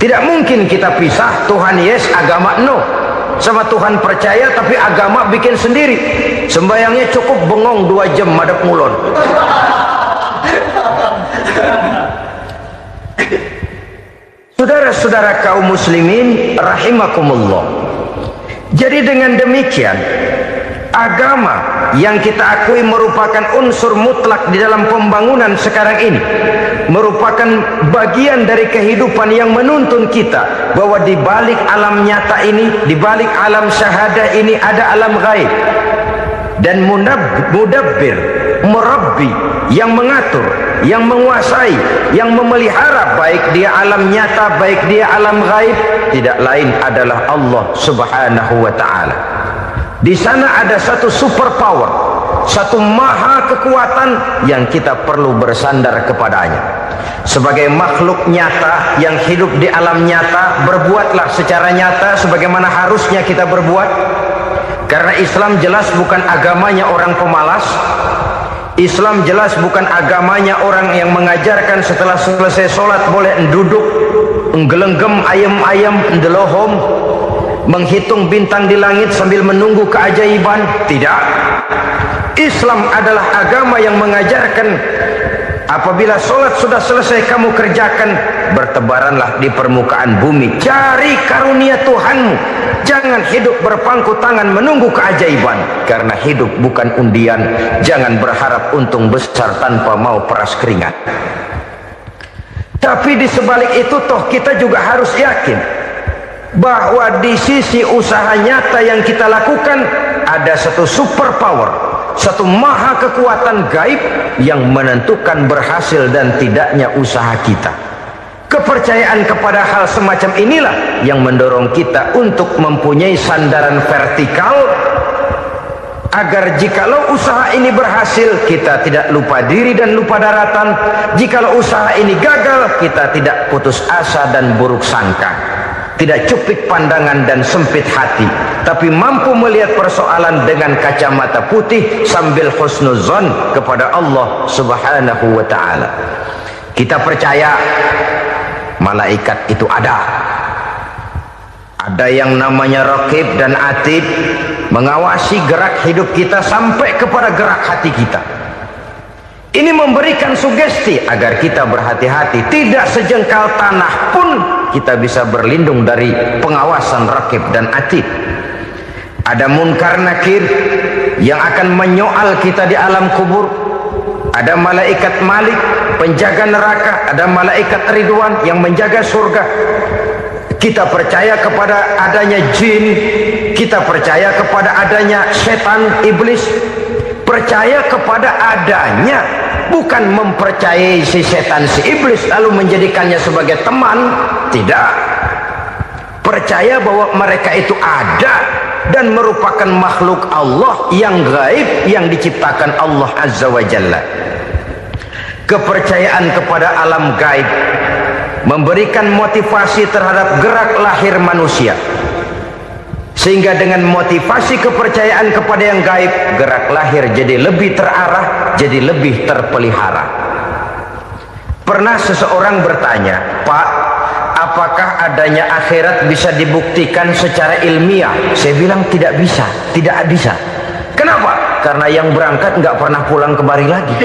Tidak mungkin kita pisah, Tuhan yes, agama no. Sama Tuhan percaya tapi agama bikin sendiri. Sembayangnya cukup bengong 2 jam madep ngulon. Saudara-saudara kaum muslimin rahimakumullah. Jadi dengan demikian agama yang kita akui merupakan unsur mutlak di dalam pembangunan sekarang ini, merupakan bagian dari kehidupan yang menuntun kita bahwa di balik alam nyata ini, di balik alam syahadah ini ada alam gaib. Dan mudabbir, murabbi, yang mengatur, yang menguasai, yang memelihara baik dia alam nyata, baik dia alam gaib, tidak lain adalah Allah Subhanahu wa ta'ala. Di sana ada satu super power, satu maha kekuatan yang kita perlu bersandar kepadanya. Sebagai makhluk nyata yang hidup di alam nyata, berbuatlah secara nyata sebagaimana harusnya kita berbuat. Karena Islam jelas bukan agamanya orang pemalas. Islam jelas bukan agamanya orang yang mengajarkan setelah selesai sholat boleh duduk nggelenggem ayam-ayam ndelohom, menghitung bintang di langit sambil menunggu keajaiban. Tidak. Islam adalah agama yang mengajarkan apabila sholat sudah selesai kamu kerjakan, bertebaranlah di permukaan bumi, cari karunia Tuhanmu. Jangan hidup berpangku tangan menunggu keajaiban, karena hidup bukan undian. Jangan berharap untung besar tanpa mau peras keringat. Tapi di sebalik itu toh kita juga harus yakin bahwa di sisi usaha nyata yang kita lakukan ada satu super power, satu maha kekuatan gaib yang menentukan berhasil dan tidaknya usaha kita. Kepercayaan kepada hal semacam inilah yang mendorong kita untuk mempunyai sandaran vertikal, agar jikalau usaha ini berhasil kita tidak lupa diri dan lupa daratan. Jikalau usaha ini gagal kita tidak putus asa dan buruk sangka, tidak cupik pandangan dan sempit hati, tapi mampu melihat persoalan dengan kacamata putih sambil husnuzon kepada Allah Subhanahu wa ta'ala. Kita percaya malaikat itu ada yang namanya raqib dan atid, mengawasi gerak hidup kita sampai kepada gerak hati kita. Ini memberikan sugesti agar kita berhati-hati, tidak sejengkal tanah pun kita bisa berlindung dari pengawasan raqib dan atid. Ada munkar nakir yang akan menyoal kita di alam kubur. Ada malaikat Malik, penjaga neraka. Ada malaikat Ridwan yang menjaga surga. Kita percaya kepada adanya jin, kita percaya kepada adanya setan, iblis. Percaya kepada adanya, bukan mempercayai si setan, si iblis lalu menjadikannya sebagai teman. Tidak. Percaya bahwa mereka itu ada dan merupakan makhluk Allah yang gaib yang diciptakan Allah Azza wa Jalla. Kepercayaan kepada alam gaib memberikan motivasi terhadap gerak lahir manusia, sehingga dengan motivasi kepercayaan kepada yang gaib, gerak lahir jadi lebih terarah, jadi lebih terpelihara. Pernah seseorang bertanya, "Pak, apakah adanya akhirat bisa dibuktikan secara ilmiah?" Saya bilang tidak bisa, tidak bisa. Kenapa? Karena yang berangkat nggak pernah pulang kembali lagi.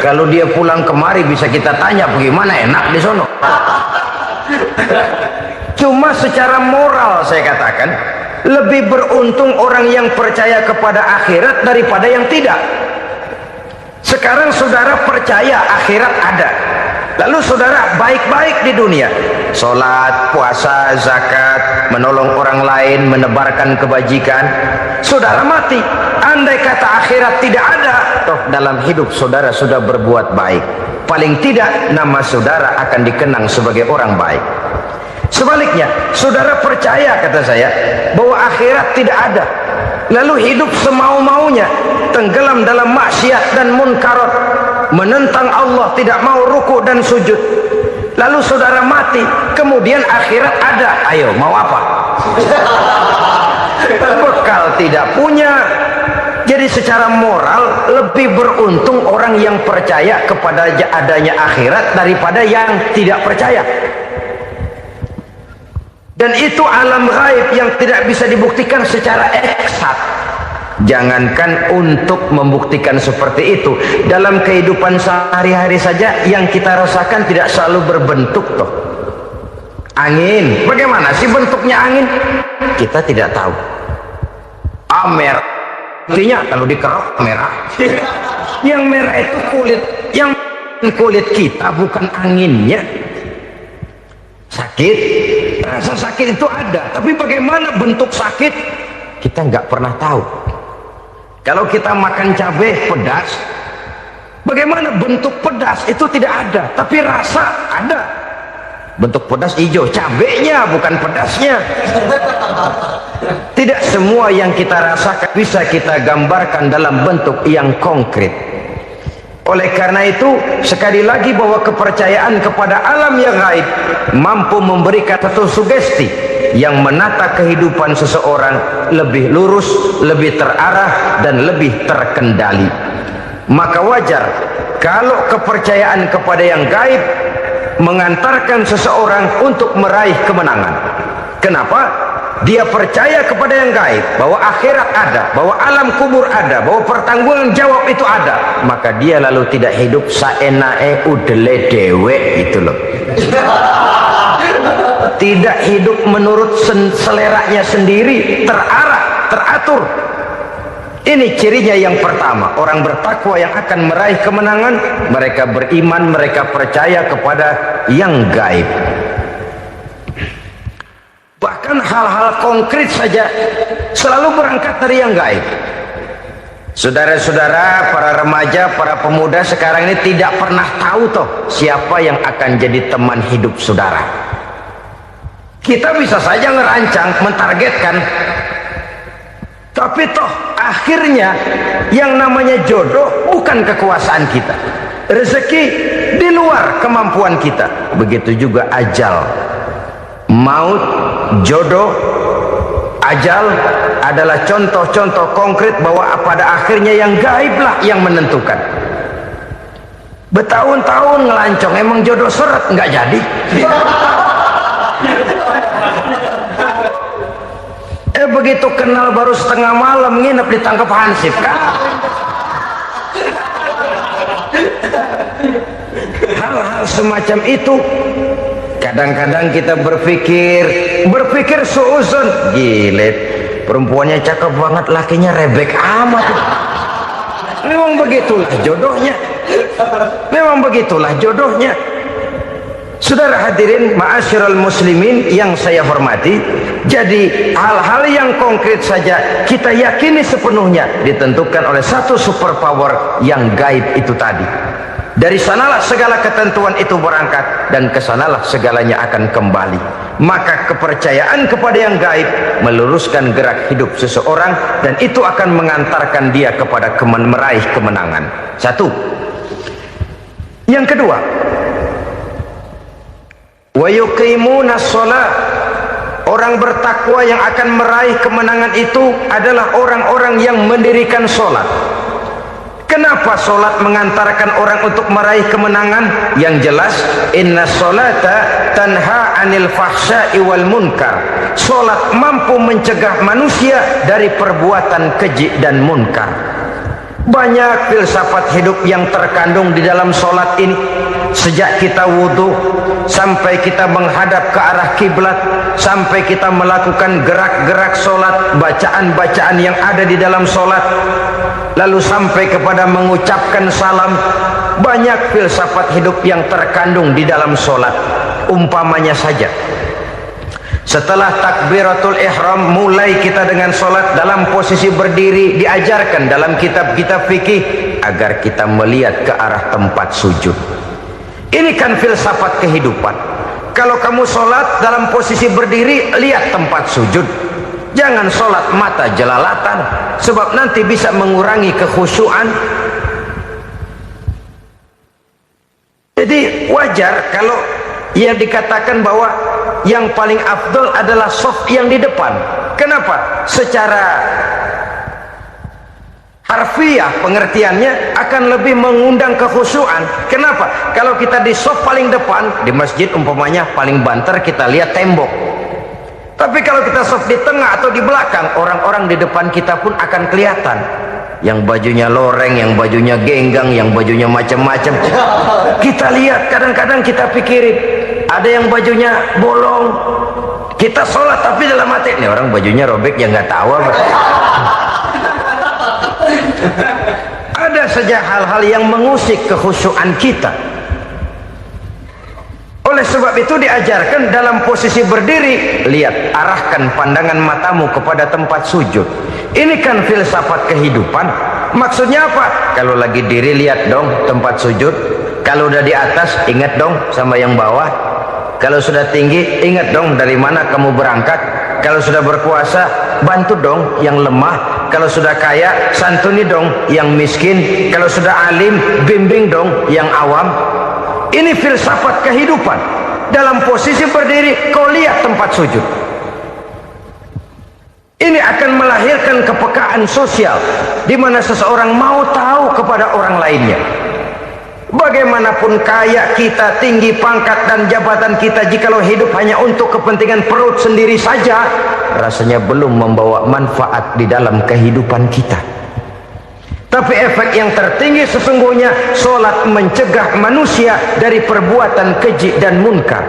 Kalau dia pulang kemari bisa kita tanya bagaimana enak di sono. Cuma secara moral saya katakan lebih beruntung orang yang percaya kepada akhirat daripada yang tidak. Sekarang saudara percaya akhirat ada, lalu saudara baik-baik di dunia, sholat, puasa, zakat, menolong orang lain, menebarkan kebajikan. Saudara mati, andai kata akhirat tidak ada, toh dalam hidup saudara sudah berbuat baik, paling tidak nama saudara akan dikenang sebagai orang baik. Sebaliknya, saudara percaya, kata saya, bahwa akhirat tidak ada, lalu hidup semau-maunya, tenggelam dalam maksiat dan munkarat, menentang Allah, tidak mau ruku dan sujud. Lalu saudara mati, kemudian akhirat ada. Ayo, mau apa? Bekal tidak punya. Jadi secara moral lebih beruntung orang yang percaya kepada adanya akhirat daripada yang tidak percaya. Dan itu alam gaib yang tidak bisa dibuktikan secara eksak. Jangankan untuk membuktikan seperti itu, dalam kehidupan sehari-hari saja yang kita rasakan tidak selalu berbentuk toh. Angin, bagaimana sih bentuknya angin? Kita tidak tahu. Merah, artinya kalau dikerok merah. Yang merah itu kulit, yang kulit kita bukan anginnya. Sakit, rasa sakit itu ada, tapi bagaimana bentuk sakit kita nggak pernah tahu. Kalau kita makan cabai pedas, bagaimana bentuk pedas itu tidak ada, tapi rasa ada. Bentuk pedas hijau, cabainya bukan pedasnya. Tidak semua yang kita rasakan bisa kita gambarkan dalam bentuk yang konkret. Oleh karena itu, sekali lagi bahwa kepercayaan kepada alam yang gaib mampu memberikan satu sugesti yang menata kehidupan seseorang lebih lurus, lebih terarah, dan lebih terkendali. Maka wajar kalau kepercayaan kepada yang gaib mengantarkan seseorang untuk meraih kemenangan. Kenapa? Dia percaya kepada yang gaib, bahwa akhirat ada, bahwa alam kubur ada, bahwa pertanggungan jawab itu ada. Maka dia lalu tidak hidup saenae udele dewe, itu loh. Tidak hidup menurut seleranya sendiri, terarah, teratur. Ini cirinya yang pertama, orang bertakwa yang akan meraih kemenangan, mereka beriman, mereka percaya kepada yang gaib. Bahkan hal-hal konkret saja selalu berangkat dari yang gaib. Saudara-saudara, para remaja, para pemuda sekarang ini tidak pernah tahu toh siapa yang akan jadi teman hidup saudara. Kita bisa saja ngerancang, mentargetkan, tapi toh akhirnya yang namanya jodoh bukan kekuasaan kita. Rezeki di luar kemampuan kita. Begitu juga ajal. Maut, jodoh, ajal adalah contoh-contoh konkret bahwa pada akhirnya yang gaiblah yang menentukan. Bertahun-tahun ngelancong, emang jodoh seret nggak jadi. Begitu kenal baru setengah malam nginep ditangkap hansip kan. Hal-hal semacam itu kadang-kadang kita berpikir suuzon, gile, perempuannya cakep banget, lakinya rebek amat. Memang begitulah jodohnya. Memang begitulah jodohnya. Saudara hadirin ma'asyiral muslimin yang saya hormati, jadi hal-hal yang konkret saja kita yakini sepenuhnya ditentukan oleh satu superpower yang gaib itu tadi. Dari sanalah segala ketentuan itu berangkat dan kesanalah segalanya akan kembali. Maka kepercayaan kepada yang gaib meluruskan gerak hidup seseorang dan itu akan mengantarkan dia kepada meraih kemenangan. Satu. Yang kedua, wa yuqimuna shalah. Orang bertakwa yang akan meraih kemenangan itu adalah orang-orang yang mendirikan sholat. Kenapa sholat mengantarkan orang untuk meraih kemenangan? Yang jelas, inna sholata tanha anil fahsya'i wal munkar. Sholat mampu mencegah manusia dari perbuatan keji dan munkar. Banyak filsafat hidup yang terkandung di dalam sholat ini. Sejak kita wudhu sampai kita menghadap ke arah kiblat, sampai kita melakukan gerak-gerak sholat, bacaan-bacaan yang ada di dalam sholat, lalu sampai kepada mengucapkan salam, banyak filsafat hidup yang terkandung di dalam sholat. Umpamanya saja, setelah takbiratul ihram mulai kita dengan sholat dalam posisi berdiri, diajarkan dalam kitab-kitab fikih agar kita melihat ke arah tempat sujud. Ini kan filsafat kehidupan. Kalau kamu sholat dalam posisi berdiri, lihat tempat sujud. Jangan sholat mata jelalatan, sebab nanti bisa mengurangi kekhusyuan. Jadi wajar kalau yang dikatakan bahwa yang paling afdol adalah shaf yang di depan. Kenapa? Secara harfiah pengertiannya akan lebih mengundang kekhusyuan. Kenapa? Kalau kita di shaf paling depan di masjid umpamanya paling banter, kita lihat tembok. Tapi kalau kita shaf di tengah atau di belakang, orang-orang di depan kita pun akan kelihatan. Yang bajunya loreng, yang bajunya genggang, yang bajunya macam-macam. Kita lihat, kadang-kadang kita pikirin, ada yang bajunya bolong. Kita sholat tapi dalam hati, nih orang bajunya robek, ya nggak tahu apa. Ada saja hal-hal yang mengusik kekhusyuan kita. Oleh sebab itu diajarkan dalam posisi berdiri, lihat, arahkan pandangan matamu kepada tempat sujud. Ini kan filsafat kehidupan. Maksudnya apa? Kalau lagi diri, lihat dong tempat sujud. Kalau udah di atas, ingat dong sama yang bawah. Kalau sudah tinggi, ingat dong dari mana kamu berangkat. Kalau sudah berkuasa, bantu dong yang lemah. Kalau sudah kaya, santuni dong yang miskin. Kalau sudah alim, bimbing dong yang awam. Ini filsafat kehidupan. Dalam posisi berdiri, kau lihat tempat sujud. Ini akan melahirkan kepekaan sosial, di mana seseorang mau tahu kepada orang lainnya. Bagaimanapun kaya kita, tinggi pangkat dan jabatan kita, jikalau hidup hanya untuk kepentingan perut sendiri saja, rasanya belum membawa manfaat di dalam kehidupan kita. Tapi efek yang tertinggi sesungguhnya, sholat mencegah manusia dari perbuatan keji dan munkar.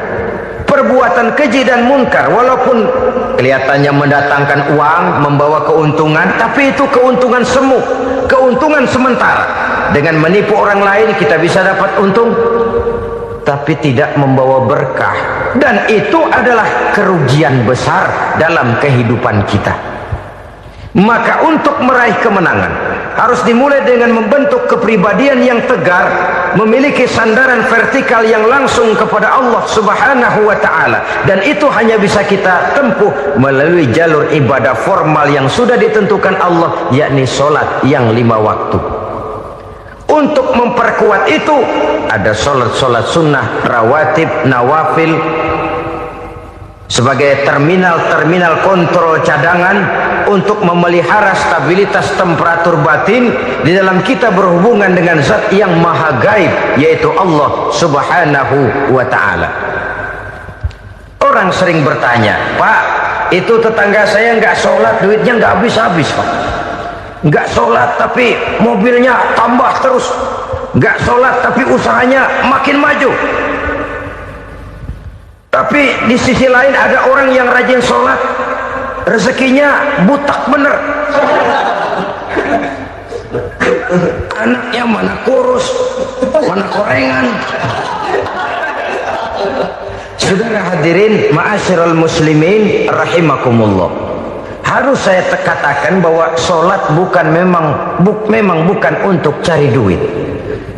Perbuatan keji dan munkar, walaupun kelihatannya mendatangkan uang, membawa keuntungan, tapi itu keuntungan semu, keuntungan sementara. Dengan menipu orang lain kita bisa dapat untung, tapi tidak membawa berkah. Dan itu adalah kerugian besar dalam kehidupan kita. Maka untuk meraih kemenangan harus dimulai dengan membentuk kepribadian yang tegar, memiliki sandaran vertikal yang langsung kepada Allah Subhanahu wa ta'ala. Dan itu hanya bisa kita tempuh melalui jalur ibadah formal yang sudah ditentukan Allah, yakni sholat yang 5 waktu. Untuk memperkuat itu ada sholat-sholat sunnah, rawatib, nawafil, sebagai terminal-terminal kontrol cadangan untuk memelihara stabilitas temperatur batin di dalam kita berhubungan dengan zat yang maha gaib, yaitu Allah Subhanahu wa ta'ala. Orang sering bertanya, Pak, itu tetangga saya nggak sholat, duitnya nggak habis-habis, Pak. Nggak sholat tapi mobilnya tambah terus, nggak sholat tapi usahanya makin maju. Tapi di sisi lain ada orang yang rajin sholat, rezekinya butak bener. Anaknya mana kurus, mana korengan. Saudara hadirin ma'asyiral muslimin rahimakumullah, harus saya katakan bahwa sholat memang bukan untuk cari duit.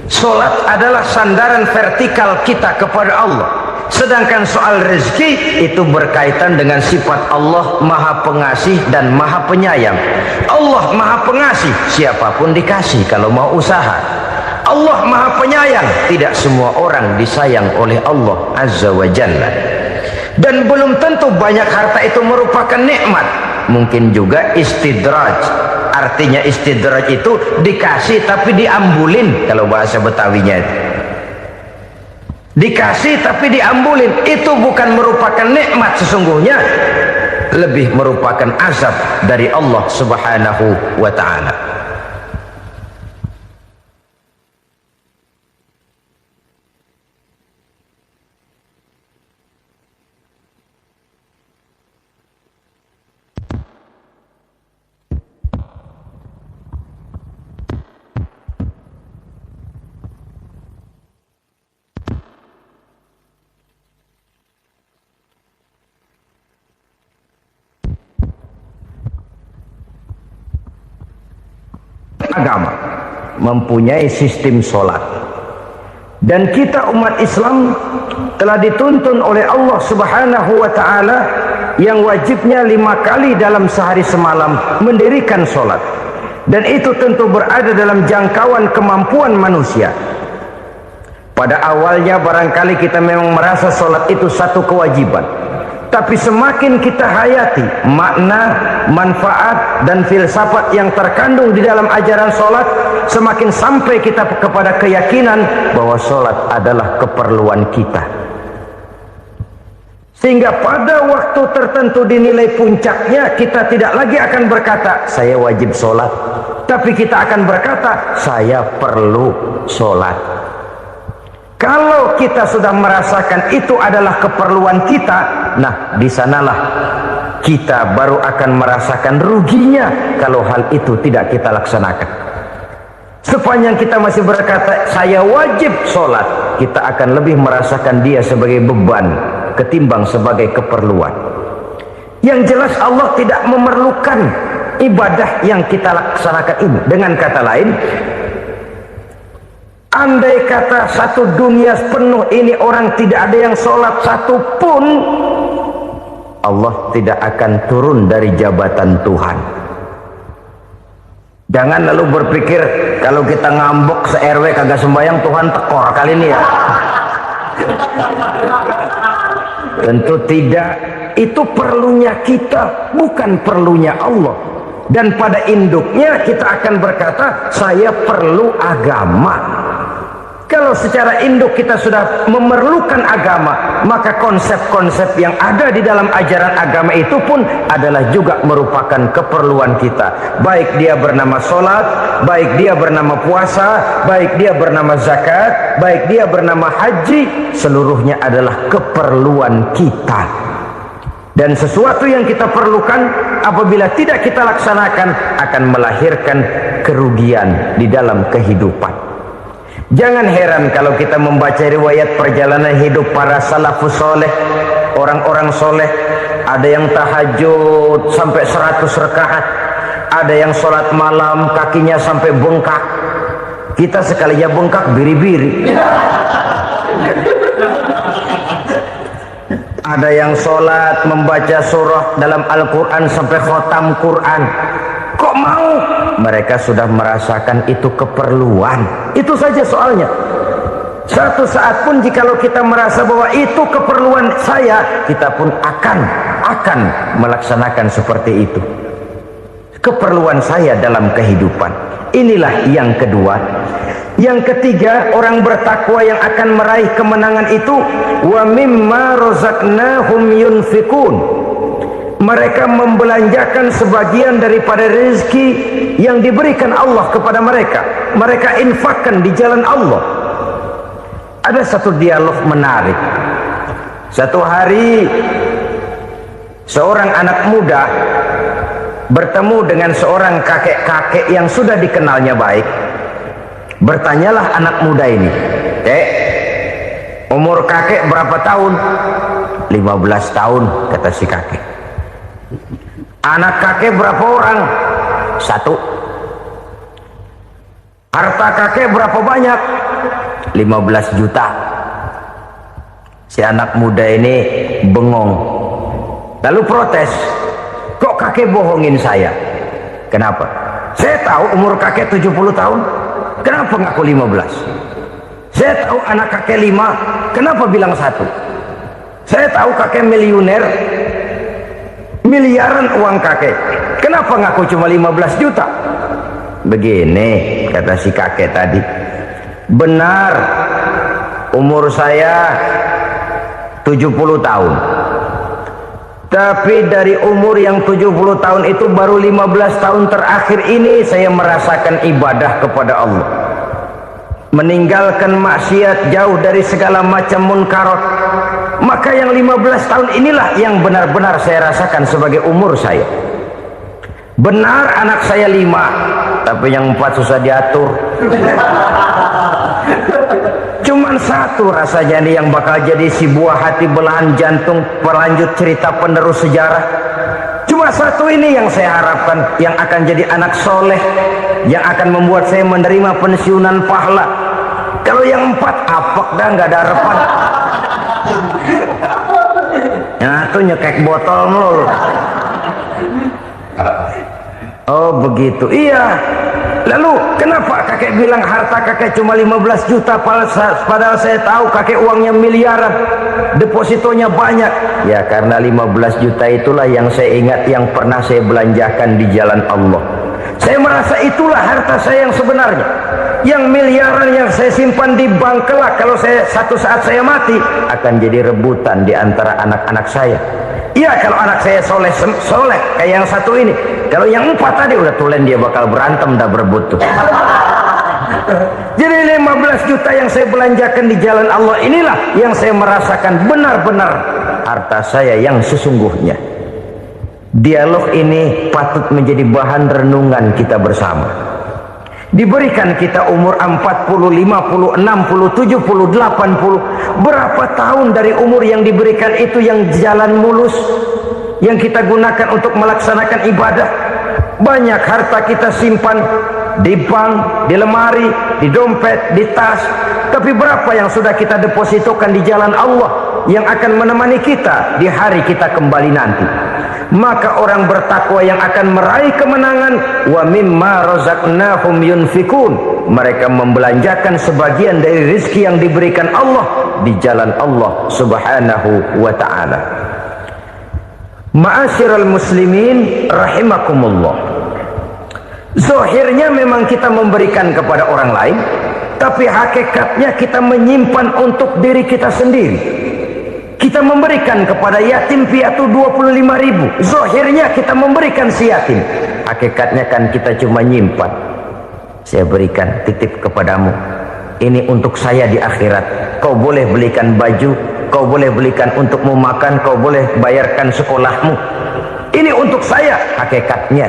Sholat adalah sandaran vertikal kita kepada Allah. Sedangkan soal rezeki itu berkaitan dengan sifat Allah maha pengasih dan maha penyayang. Allah maha pengasih, siapapun dikasih kalau mau usaha. Allah maha penyayang, tidak semua orang disayang oleh Allah Azza wa Jalla. Dan belum tentu banyak harta itu merupakan nikmat. Mungkin juga istidraj. Artinya istidraj itu dikasih tapi diambulin, kalau bahasa Betawinya itu. Dikasih tapi diambulin, itu bukan merupakan nikmat sesungguhnya, lebih merupakan azab dari Allah Subhanahu wa ta'ala. Agama mempunyai sistem sholat. Dan kita umat Islam telah dituntun oleh Allah Subhanahu wa ta'ala yang wajibnya 5 kali dalam sehari semalam mendirikan sholat. Dan itu tentu berada dalam jangkauan kemampuan manusia. Pada awalnya barangkali kita memang merasa sholat itu satu kewajiban, tapi semakin kita hayati makna, manfaat dan filsafat yang terkandung di dalam ajaran sholat, semakin sampai kita kepada keyakinan bahwa sholat adalah keperluan kita. Sehingga pada waktu tertentu dinilai puncaknya, kita tidak lagi akan berkata saya wajib sholat, tapi kita akan berkata saya perlu sholat. Kalau kita sudah merasakan itu adalah keperluan kita, nah di sanalah kita baru akan merasakan ruginya kalau hal itu tidak kita laksanakan. Sepanjang kita masih berkata saya wajib sholat, kita akan lebih merasakan dia sebagai beban ketimbang sebagai keperluan. Yang jelas Allah tidak memerlukan ibadah yang kita laksanakan ini. Dengan kata lain, andai kata satu dunia penuh ini orang tidak ada yang sholat satu pun, Allah tidak akan turun dari jabatan Tuhan. Jangan lalu berpikir kalau kita ngambek se-RW kagak sembahyang Tuhan tekor kali ini ya. Tentu tidak. Itu perlunya kita, bukan perlunya Allah. Dan pada induknya kita akan berkata saya perlu agama. Kalau secara induk kita sudah memerlukan agama, maka konsep-konsep yang ada di dalam ajaran agama itu pun adalah juga merupakan keperluan kita. Baik dia bernama sholat, baik dia bernama puasa, baik dia bernama zakat, baik dia bernama haji, seluruhnya adalah keperluan kita. Dan sesuatu yang kita perlukan apabila tidak kita laksanakan akan melahirkan kerugian di dalam kehidupan. Jangan heran kalau kita membaca riwayat perjalanan hidup para salafus soleh, orang-orang soleh. Ada yang tahajud sampai 100 rakaat, ada yang sholat malam kakinya sampai bengkak. Kita sekalinya bengkak biri-biri. Ada yang sholat membaca surah dalam Al-Quran sampai khotam Quran. Kok mau? Mereka sudah merasakan itu keperluan. Itu saja soalnya. Suatu saat pun jikalau kita merasa bahwa itu keperluan saya, kita pun akan melaksanakan seperti itu. Keperluan saya dalam kehidupan. Inilah yang kedua. Yang ketiga, orang bertakwa yang akan meraih kemenangan itu wa mimma razaqnahum yunfikun. Mereka membelanjakan sebagian daripada rezeki yang diberikan Allah kepada mereka. Mereka infakkan di jalan Allah. Ada satu dialog menarik. Satu hari seorang anak muda bertemu dengan seorang kakek-kakek yang sudah dikenalnya baik. Bertanyalah anak muda ini, "Kek, umur kakek berapa tahun?" 15 tahun, kata si kakek. Anak kakek berapa orang? 1. Harta kakek berapa banyak? 15 juta. Si anak muda ini bengong, lalu protes, "Kok kakek bohongin saya?" "Kenapa?" "Saya tahu umur kakek 70 tahun. Kenapa ngaku 15? Saya tahu anak kakek 5. Kenapa bilang 1? Saya tahu kakek miliuner, miliaran uang kakek. Kenapa ngaku cuma 15 juta? Begini, kata si kakek tadi. Benar, umur saya 70 tahun. Tapi dari umur yang 70 tahun itu baru 15 tahun terakhir ini saya merasakan ibadah kepada Allah. Meninggalkan maksiat, jauh dari segala macam munkarat. Maka yang 15 tahun inilah yang benar-benar saya rasakan sebagai umur saya. Benar anak saya 5, tapi yang 4 susah diatur. Cuman 1 rasanya nih yang bakal jadi si buah hati, belahan jantung, pelanjut cerita penerus sejarah. Cuma Cuma satu ini yang saya harapkan, yang akan jadi anak soleh, yang akan membuat saya menerima pensiunan pahala. Kalau yang 4 apek dah, nggak ada harapan. Nah tuh nyekek botol mulu. Oh begitu, iya. Lalu kenapa kakek bilang harta kakek cuma 15 juta padahal saya tahu kakek uangnya miliaran, depositonya banyak? Ya karena 15 juta itulah yang saya ingat yang pernah saya belanjakan di jalan Allah. Saya merasa itulah harta saya yang sebenarnya. Yang miliaran yang saya simpan di bank kelak kalau satu saat saya mati akan jadi rebutan di antara anak-anak saya. Iya kalau anak saya soleh kayak yang satu ini. Kalau yang 4 tadi udah tulen dia bakal berantem dah berebut tuh. Jadi 15 juta yang saya belanjakan di jalan Allah inilah yang saya merasakan benar-benar harta saya yang sesungguhnya. Dialog ini patut menjadi bahan renungan kita bersama. Diberikan kita umur 40, 50, 60, 70, 80. Berapa tahun dari umur yang diberikan itu yang jalan mulus, yang kita gunakan untuk melaksanakan ibadah? Banyak harta kita simpan di bank, di lemari, di dompet, di tas. Tapi berapa yang sudah kita depositokan di jalan Allah yang akan menemani kita di hari kita kembali nanti? Maka orang bertakwa yang akan meraih kemenangan, wa mimma razaqnahum yunfikun, mereka membelanjakan sebagian dari rezeki yang diberikan Allah di jalan Allah subhanahu wa ta'ala. Ma'asyiral muslimin rahimakumullah, zahirnya memang kita memberikan kepada orang lain, tapi hakikatnya kita menyimpan untuk diri kita sendiri. Kita memberikan kepada yatim piatu 25.000. Zahirnya kita memberikan si yatim, hakikatnya kan kita cuma nyimpan. Saya berikan, titip kepadamu, ini untuk saya di akhirat. Kau boleh belikan baju, kau boleh belikan untukmu makan, kau boleh bayarkan sekolahmu. Ini untuk saya. Hakikatnya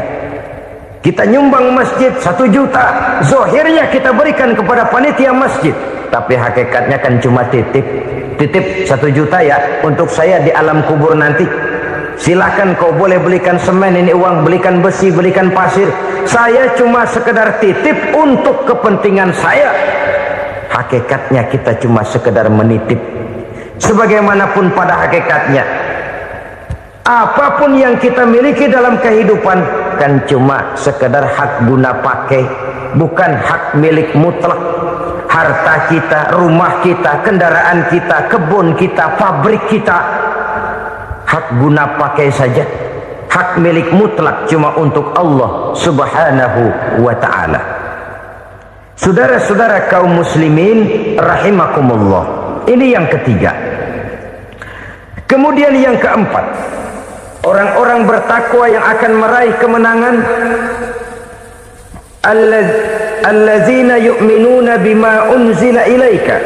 kita nyumbang masjid 1 juta, zahirnya kita berikan kepada panitia masjid, tapi hakikatnya kan cuma titip 1 juta ya untuk saya di alam kubur nanti. Silakan kau boleh belikan semen, ini uang, belikan besi, belikan pasir. Saya cuma sekedar titip untuk kepentingan saya. Hakikatnya kita cuma sekedar menitip. Sebagaimanapun pada hakikatnya, apapun yang kita miliki dalam kehidupan kan cuma sekedar hak guna pakai, bukan hak milik mutlak. Harta kita, rumah kita, kendaraan kita, kebun kita, pabrik kita, hak guna pakai saja. Hak milik mutlak cuma untuk Allah subhanahu wa ta'ala. Saudara-saudara kaum muslimin rahimakumullah, ini yang ketiga. Kemudian yang keempat, orang-orang bertakwa yang akan meraih kemenangan, allazina yu'minuna bima unzila ilaika,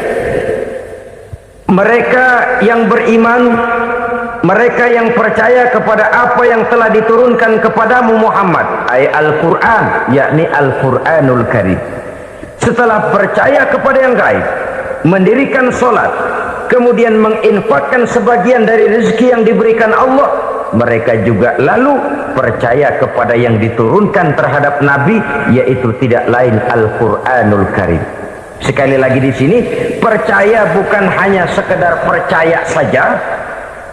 mereka yang beriman, mereka yang percaya kepada apa yang telah diturunkan kepadamu Muhammad, ay Al-Quran, yakni Al-Quranul Karim. Setelah percaya kepada yang gaib, mendirikan solat, kemudian menginfakkan sebagian dari rezeki yang diberikan Allah, mereka juga lalu percaya kepada yang diturunkan terhadap Nabi, yaitu tidak lain Al-Quranul Karim. Sekali lagi di sini, percaya bukan hanya sekedar percaya saja,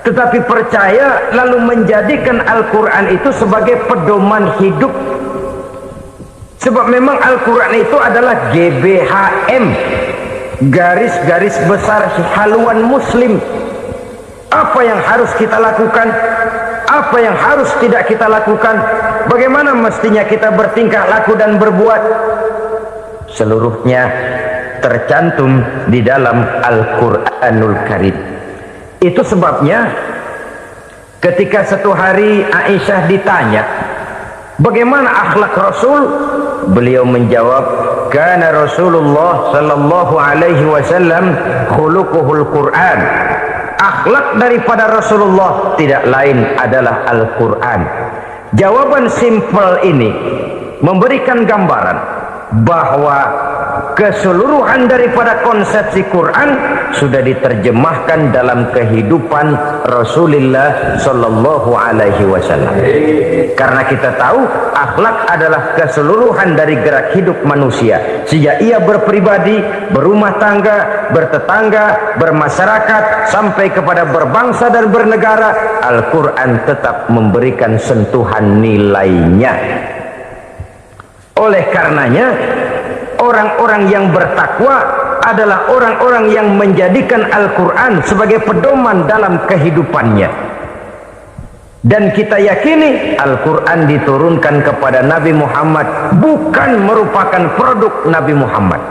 tetapi percaya lalu menjadikan Al-Quran itu sebagai pedoman hidup. Sebab memang Al-Quran itu adalah GBHM, garis-garis besar haluan muslim. Apa yang harus kita lakukan, apa yang harus tidak kita lakukan, bagaimana mestinya kita bertingkah laku dan berbuat, seluruhnya tercantum di dalam Al-Quranul Karim. Itu sebabnya ketika satu hari Aisyah ditanya bagaimana akhlak Rasul, beliau menjawab, kana Rasulullah sallallahu alaihi wasallam khuluquhul Quran. Akhlak daripada Rasulullah tidak lain adalah Al-Quran. Jawaban simpel ini memberikan gambaran bahwa keseluruhan daripada konsepsi Quran sudah diterjemahkan dalam kehidupan Rasulullah Sallallahu Alaihi Wasallam. Karena kita tahu akhlak adalah keseluruhan dari gerak hidup manusia, sejak ia berpribadi, berumah tangga, bertetangga, bermasyarakat, sampai kepada berbangsa dan bernegara. Al-Quran tetap memberikan sentuhan nilainya. Oleh karenanya, orang-orang yang bertakwa adalah orang-orang yang menjadikan Al-Quran sebagai pedoman dalam kehidupannya. Dan kita yakini Al-Quran diturunkan kepada Nabi Muhammad bukan merupakan produk Nabi Muhammad.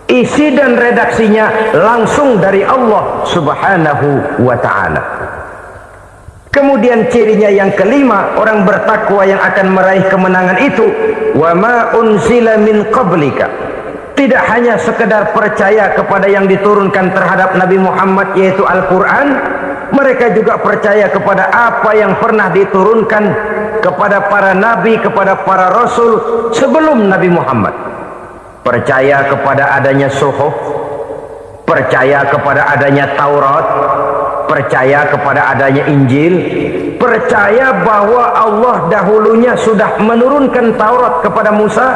Isi dan redaksinya langsung dari Allah Subhanahu wa ta'ala. Kemudian cirinya yang kelima, orang bertakwa yang akan meraih kemenangan itu, wa ma unzila min qablika. Tidak hanya sekedar percaya kepada yang diturunkan terhadap Nabi Muhammad yaitu Al-Quran, mereka juga percaya kepada apa yang pernah diturunkan kepada para nabi, kepada para rasul sebelum Nabi Muhammad. Percaya kepada adanya suhuf, percaya kepada adanya Taurat, percaya kepada adanya Injil, percaya bahwa Allah dahulunya sudah menurunkan Taurat kepada Musa,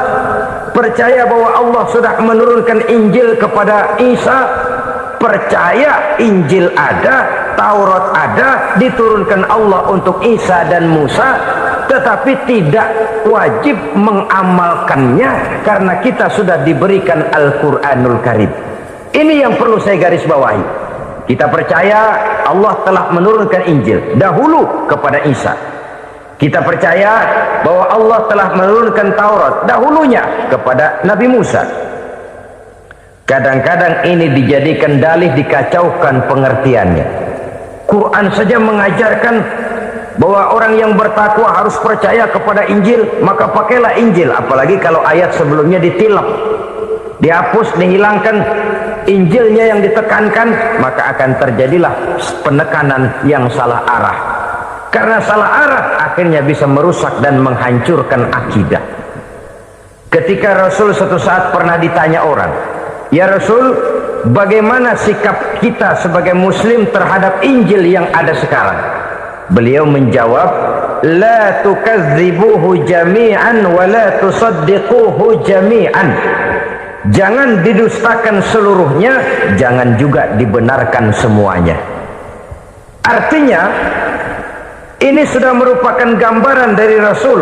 percaya bahwa Allah sudah menurunkan Injil kepada Isa, percaya Injil ada, Taurat ada, diturunkan Allah untuk Isa dan Musa, tetapi tidak wajib mengamalkannya karena kita sudah diberikan Al-Quranul Karim. Ini yang perlu saya garis bawahi. Kita percaya Allah telah menurunkan Injil dahulu kepada Isa. Kita percaya bahwa Allah telah menurunkan Taurat dahulunya kepada Nabi Musa. Kadang-kadang ini dijadikan dalih, dikacaukan pengertiannya. Quran saja mengajarkan bahwa orang yang bertakwa harus percaya kepada Injil, maka pakailah Injil. Apalagi kalau ayat sebelumnya ditilap, dihapus, dihilangkan, Injilnya yang ditekankan, maka akan terjadilah penekanan yang salah arah. Karena salah arah akhirnya bisa merusak dan menghancurkan akidah. Ketika Rasul suatu saat pernah ditanya orang, "Ya Rasul, bagaimana sikap kita sebagai muslim terhadap Injil yang ada sekarang?" Beliau menjawab, "La tukadzibuhu jami'an wa la tusaddiquhu jami'an." Jangan didustakan seluruhnya, jangan juga dibenarkan semuanya. Artinya, ini sudah merupakan gambaran dari Rasul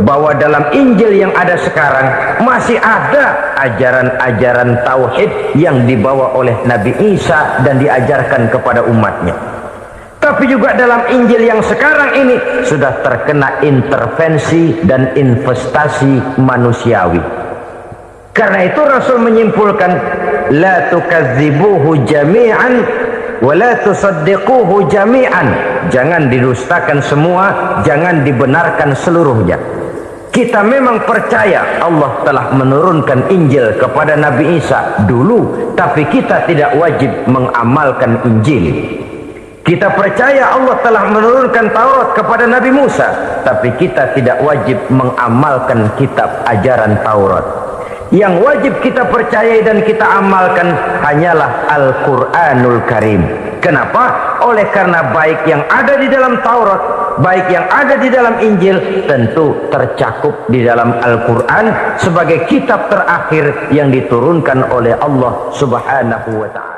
bahwa dalam Injil yang ada sekarang masih ada ajaran-ajaran tauhid yang dibawa oleh Nabi Isa dan diajarkan kepada umatnya. Tapi juga dalam Injil yang sekarang ini sudah terkena intervensi dan investasi manusiawi. Karena itu Rasul menyimpulkan, la tukadzibuhu jami'an wa la tusaddiquhu jami'an. Jangan didustakan semua, jangan dibenarkan seluruhnya. Kita memang percaya Allah telah menurunkan Injil kepada Nabi Isa dulu, tapi kita tidak wajib mengamalkan Injil. Kita percaya Allah telah menurunkan Taurat kepada Nabi Musa, tapi kita tidak wajib mengamalkan kitab ajaran Taurat. Yang wajib kita percayai dan kita amalkan hanyalah Al-Quranul Karim. Kenapa? Oleh karena baik yang ada di dalam Taurat, baik yang ada di dalam Injil, tentu tercakup di dalam Al-Quran sebagai kitab terakhir yang diturunkan oleh Allah Subhanahu wa ta'ala.